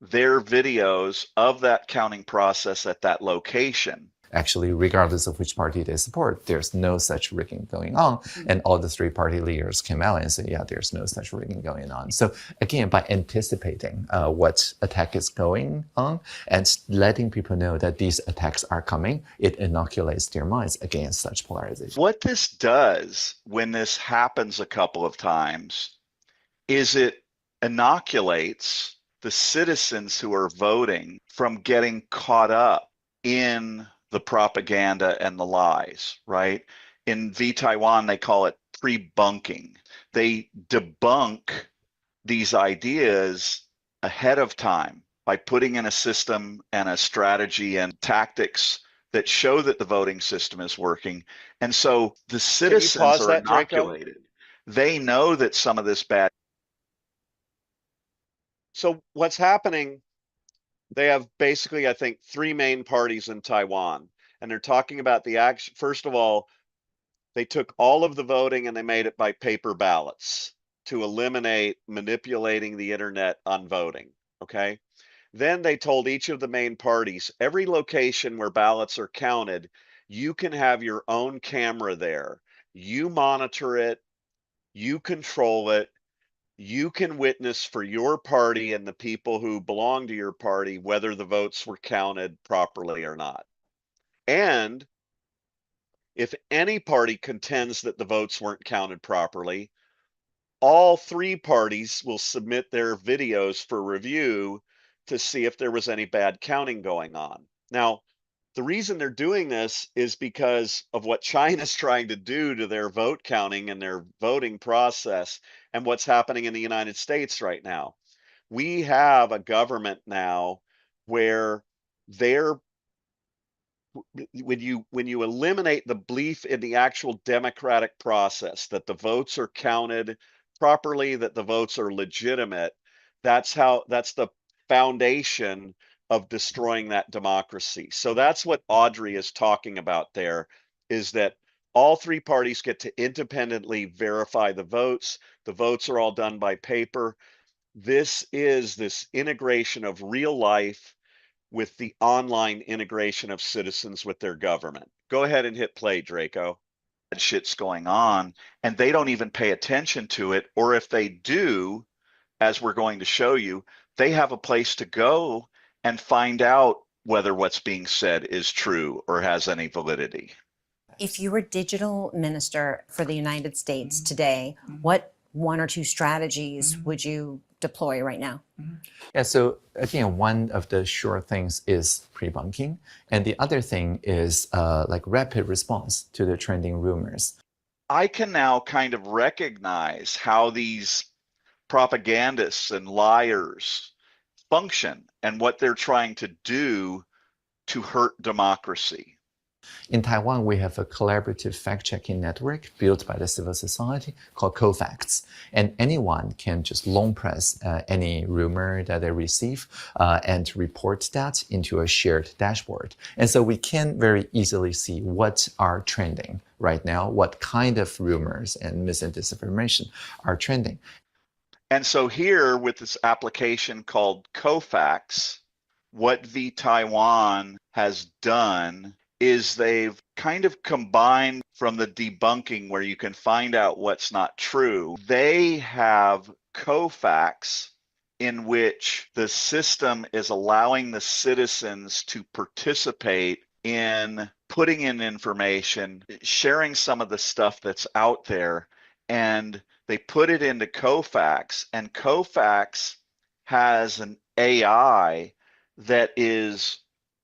their videos of that counting process at that location. Actually, regardless of which party they support, there's no such rigging going on. And all the three party leaders came out and said, yeah, there's no such rigging going on. So again, by anticipating what attack is going on and letting people know that these attacks are coming, it inoculates their minds against such polarization. What this does when this happens a couple of times is it inoculates the citizens who are voting from getting caught up in the propaganda and the lies, right? In V Taiwan, they call it pre-bunking. They debunk these ideas ahead of time by putting in a system and a strategy and tactics that show that the voting system is working. And so the citizens are inoculated. They know that some of this bad. So what's happening, they have basically, I think, three main parties in Taiwan, and they're talking about the action. First of all, they took all of the voting and they made it by paper ballots to eliminate manipulating the internet on voting. Okay. Then they told each of the main parties, every location where ballots are counted, you can have your own camera there. You monitor it, you control it, you can witness for your party and the people who belong to your party whether the votes were counted properly or not. And if any party contends that the votes weren't counted properly, all three parties will submit their videos for review to see if there was any bad counting going on. Now, the reason they're doing this is because of what China's trying to do to their vote counting and their voting process and what's happening in the United States right now. We have a government now where they're when you eliminate the belief in the actual democratic process, that the votes are counted properly, that the votes are legitimate, that's the foundation of destroying that democracy. So that's what Audrey is talking about there, is that all three parties get to independently verify the votes. The votes are all done by paper. This is this integration of real life with the online integration of citizens with their government. Go ahead and hit play, Draco. Shit's going on, and they don't even pay attention to it. Or if they do, as we're going to show you, they have a place to go and find out whether what's being said is true or has any validity. If you were digital minister for the United States today, what one or two strategies would you deploy right now? Yeah, so again, one of the sure things is pre-bunking, and the other thing is like rapid response to the trending rumors. I can now kind of recognize how these propagandists and liars function and what they're trying to do to hurt democracy. In Taiwan, we have a collaborative fact-checking network built by the civil society called CoFacts. And anyone can just long press any rumor that they receive and report that into a shared dashboard. And so we can very easily see what are trending right now, what kind of rumors and mis and disinformation are trending. And so here with this application called CoFacts, what V Taiwan has done is they've kind of combined from the debunking where you can find out what's not true. They have CoFacts in which the system is allowing the citizens to participate in putting in information, sharing some of the stuff that's out there, and they put it into CoFacts, and CoFacts has an AI that is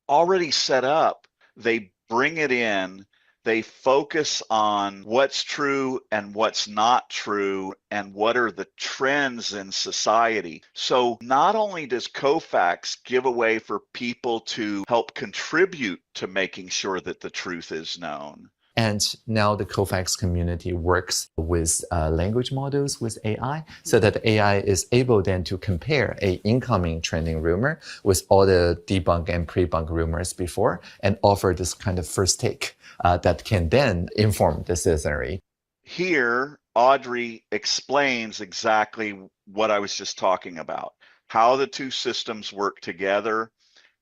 already set up. They bring it in, They focus on what's true and what's not true and what are the trends in society. So not only does Kofax give a way for people to help contribute to making sure that the truth is known, and now the Kofax community works with language models with AI, so that AI is able then to compare a incoming trending rumor with all the debunk and pre-bunk rumors before and offer this kind of first take that can then inform the citizenry. Here, Audrey explains exactly what I was just talking about, how the two systems work together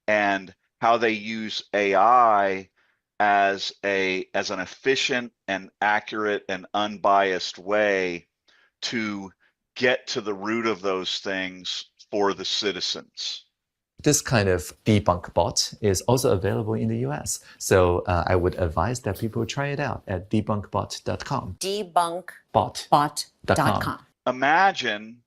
and how they use AI as an efficient and accurate and unbiased way to get to the root of those things for the citizens. This kind of debunk bot is also available in the US. So I would advise that people try it out at debunkbot.com. Debunkbot.com. Imagine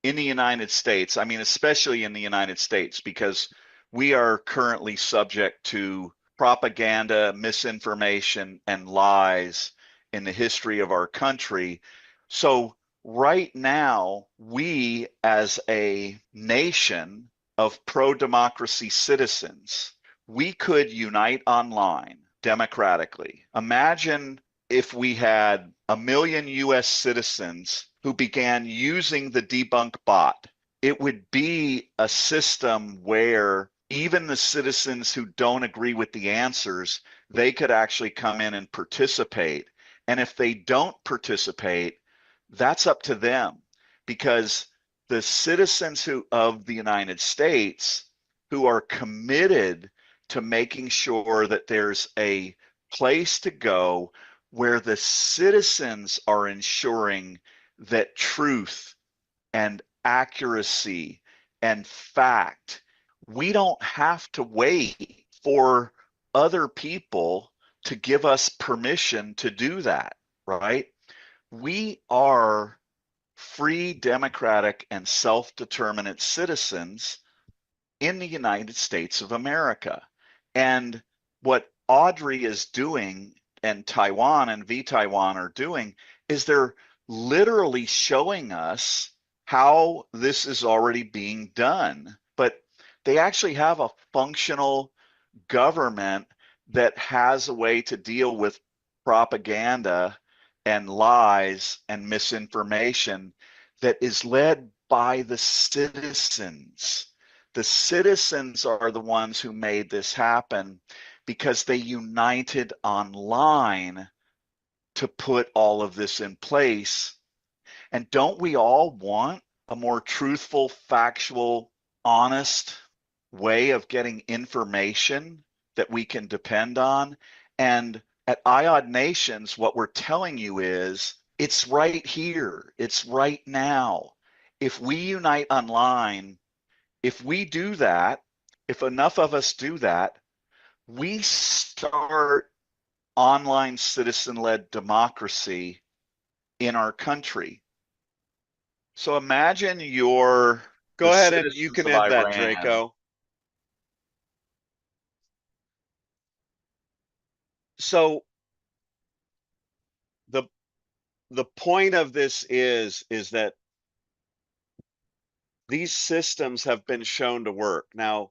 in the United States, I mean, especially in the United States, because we are currently subject to propaganda, misinformation, and lies in the history of our country. So right now, we as a nation of pro-democracy citizens, we could unite online democratically. Imagine if we had 1 million US citizens who began using the debunk bot. It would be a system where even the citizens who don't agree with the answers, they could actually come in and participate. And if they don't participate, that's up to them, because the citizens of the United States who are committed to making sure that there's a place to go where the citizens are ensuring that truth and accuracy and fact, we don't have to wait for other people to give us permission to do that, right? We are free, democratic, and self-determinate citizens in the United States of America. And what Audrey is doing and Taiwan and VTaiwan are doing is they're literally showing us how this is already being done. But they actually have a functional government that has a way to deal with propaganda and lies and misinformation that is led by the citizens. The citizens are the ones who made this happen because they united online to put all of this in place. And don't we all want a more truthful, factual, honest way of getting information that we can depend on? And at IOD Nations, what we're telling you is it's right here. It's right now. If we unite online, if we do that, if enough of us do that, we start online citizen-led democracy in our country. So imagine you're Go ahead and you can end that, Draco. So the point of this is that these systems have been shown to work. Now,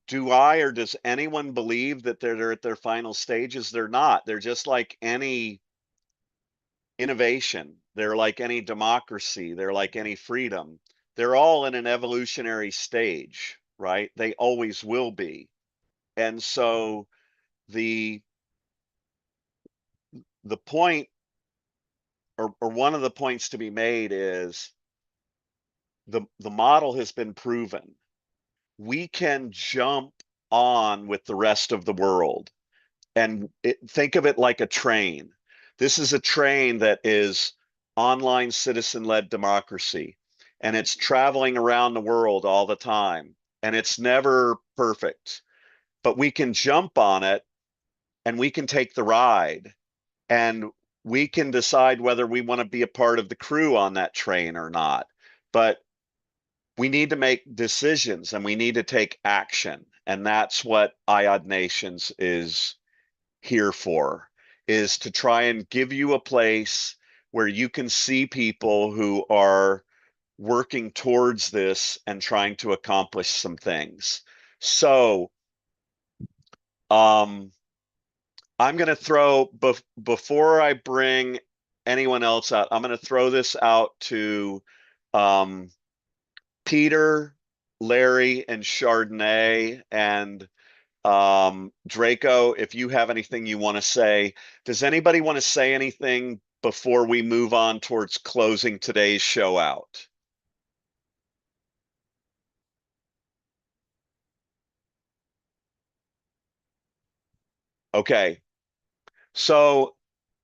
do I or does anyone believe that they're at their final stages? They're not. They're just like any innovation. They're like any democracy. They're like any freedom. They're all in an evolutionary stage, right? They always will be. And so the point, or one of the points to be made is the model has been proven. We can jump on with the rest of the world, and think of it like a train. This is a train that is online citizen-led democracy, and it's traveling around the world all the time, and it's never perfect, but we can jump on it and we can take the ride, and we can decide whether we want to be a part of the crew on that train or not. But we need to make decisions and we need to take action. And that's what IOD Nations is here for, is to try and give you a place where you can see people who are working towards this and trying to accomplish some things. So I'm going to throw, before I bring anyone else out, I'm going to throw this out to Peter, Larry, and Chardonnay, and Draco, if you have anything you want to say. Does anybody want to say anything before we move on towards closing today's show out? Okay. So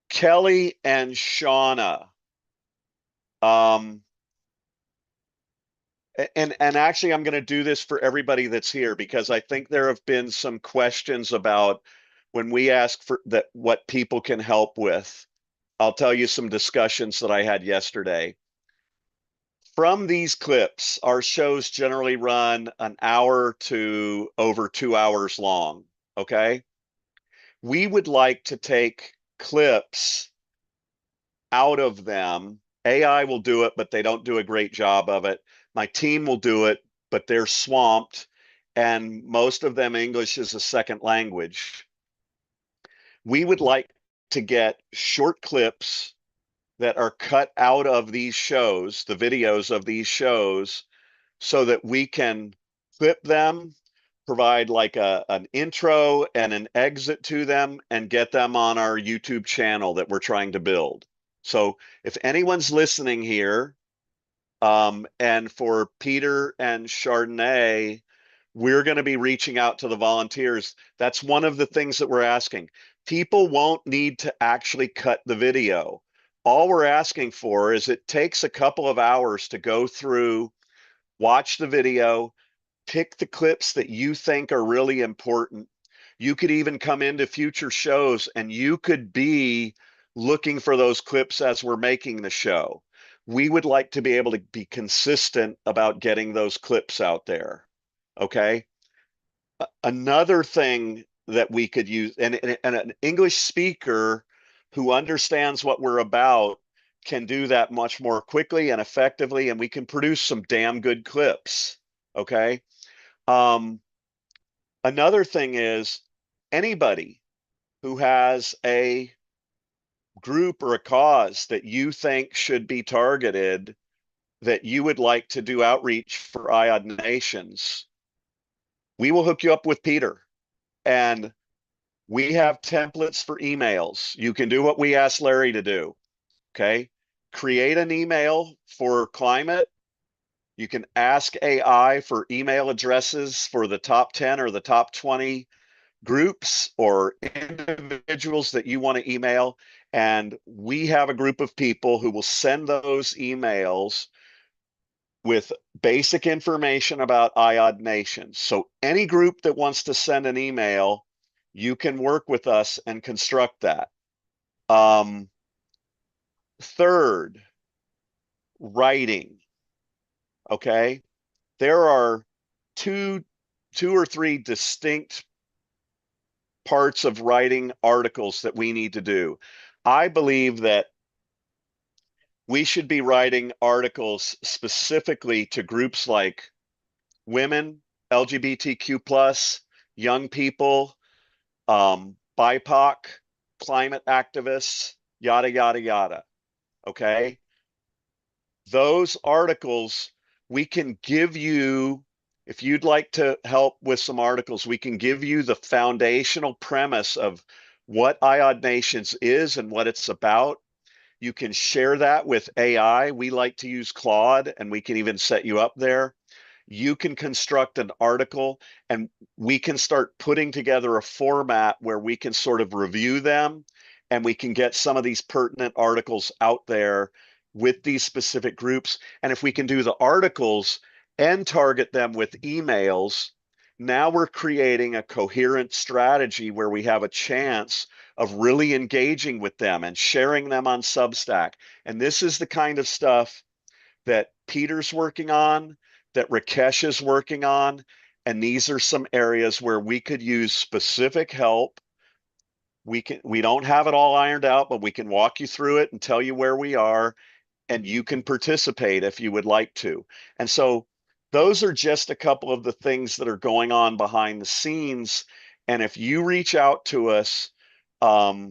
Kelly and Shauna, and actually I'm going to do this for everybody that's here, because I think there have been some questions about when we ask for that, what people can help with. I'll tell you some discussions that I had yesterday. From these clips, our shows generally run an hour to over 2 hours long. Okay. We would like to take clips out of them. AI will do it, but they don't do a great job of it. My team will do it, but they're swamped, and most of them English is a second language. We would like to get short clips that are cut out of these shows, the videos of these shows, so that we can clip them, provide like an intro and an exit to them, and get them on our YouTube channel that we're trying to build. So if anyone's listening here, and for Peter and Chardonnay, we're going to be reaching out to the volunteers. That's one of the things that we're asking. People won't need to actually cut the video. All we're asking for is it takes a couple of hours to go through, watch the video, pick the clips that you think are really important. You could even come into future shows and you could be looking for those clips as we're making the show. We would like to be able to be consistent about getting those clips out there. Okay. Another thing that we could use, and an English speaker who understands what we're about can do that much more quickly and effectively, and we can produce some damn good clips. Okay. Another thing is, anybody who has a group or a cause that you think should be targeted, that you would like to do outreach for IOD nations, we will hook you up with Peter. And we have templates for emails. You can do what we asked Larry to do. Okay. Create an email for climate. You can ask AI for email addresses for the top 10 or the top 20 groups or individuals that you want to email. And we have a group of people who will send those emails with basic information about IOD nations. So any group that wants to send an email, you can work with us and construct that. Third, writing. Okay. There are two or three distinct parts of writing articles that we need to do. I believe that we should be writing articles specifically to groups like women, LGBTQ+, young people, BIPOC, climate activists, yada, yada, yada. Okay. Those articles, we can give you, if you'd like to help with some articles, we can give you the foundational premise of what IOD Nations is and what it's about. You can share that with AI. We like to use Claude, and we can even set you up there. You can construct an article, and we can start putting together a format where we can sort of review them, and we can get some of these pertinent articles out there with these specific groups. And if we can do the articles and target them with emails, now we're creating a coherent strategy where we have a chance of really engaging with them and sharing them on Substack. And this is the kind of stuff that Peter's working on, that Rakesh is working on. And these are some areas where we could use specific help we don't have it all ironed out, but we can walk you through it and tell you where we are, and you can participate if you would like to. And so those are just a couple of the things that are going on behind the scenes. And if you reach out to us, I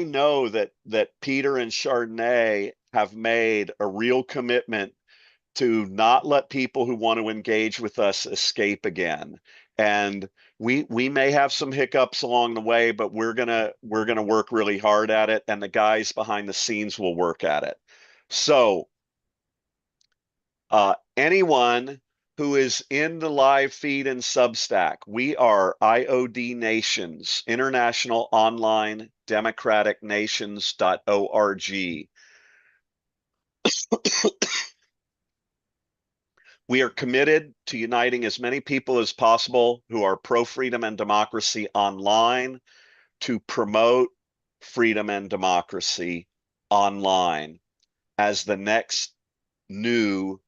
know that Peter and Chardonnay have made a real commitment to not let people who want to engage with us escape again. And we may have some hiccups along the way, but we're gonna work really hard at it, and the guys behind the scenes will work at it. So anyone who is in the live feed in Substack, we are IOD Nations, International Online Democratic Nations.org. We are committed to uniting as many people as possible who are pro-freedom and democracy online to promote freedom and democracy online as the next new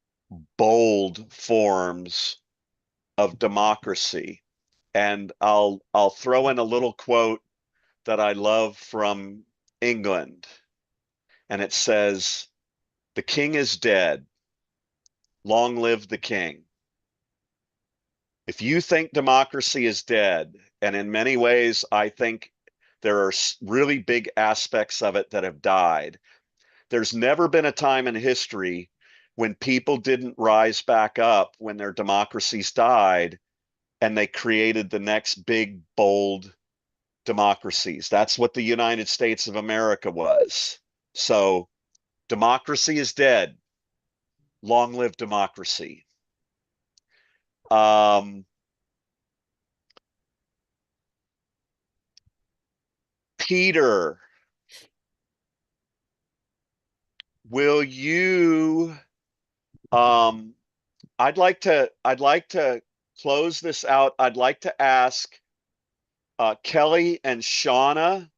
bold forms of democracy. And I'll throw in a little quote that I love from England. And it says, "The king is dead. Long live the king." If you think democracy is dead, and in many ways, I think there are really big aspects of it that have died. There's never been a time in history when people didn't rise back up when their democracies died and they created the next big, bold democracies. That's what the United States of America was. So democracy is dead. Long live democracy. Peter, will you I'd like to close this out. I'd like to ask Kelly and Shauna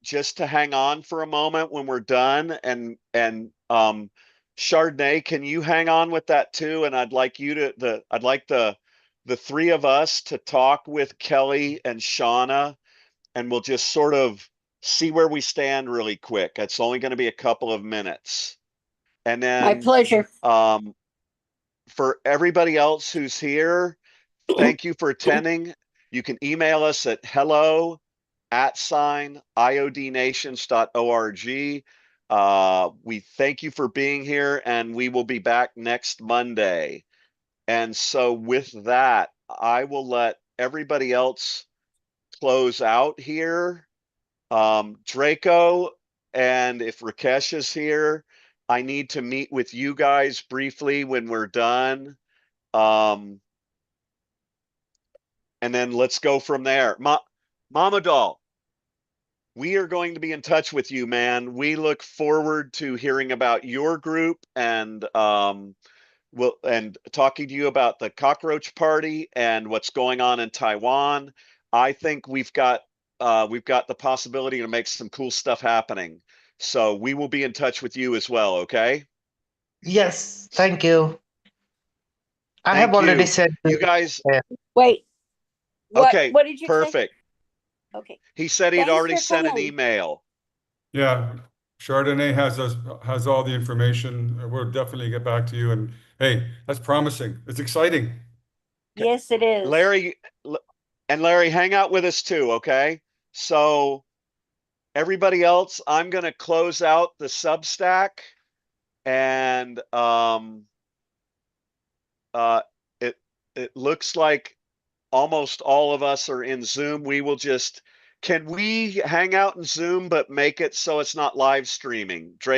just to hang on for a moment when we're done, and Chardonnay, can you hang on with that too? And I'd like you to I'd like the three of us to talk with Kelly and Shauna, and we'll just sort of see where we stand really quick. It's only going to be a couple of minutes. And then my pleasure. For everybody else who's here, thank you for attending. You can email us at hello@iodnations.org. We thank you for being here, and we will be back next Monday. And so with that, I will let everybody else close out here. Draco, and if Rakesh is here, I need to meet with you guys briefly when we're done. And then let's go from there. Mama Doll, we are going to be in touch with you, man. We look forward to hearing about your group and talking to you about the cockroach party and what's going on in Taiwan. I think we've got the possibility to make some cool stuff happening. So we will be in touch with you as well, okay? Yes, thank you. I Thank have already you. said. You guys. Wait. Okay. What did you perfect. say? Okay. He said he'd Thanks already for sent an coming. email. Yeah, Chardonnay has all the information. We'll definitely get back to you. And hey, that's promising. It's exciting. Yes, it is. Larry, hang out with us too, okay? So everybody else, I'm going to close out the Substack, and it looks like almost all of us are in Zoom. Can we hang out in Zoom but make it so it's not live streaming? Drake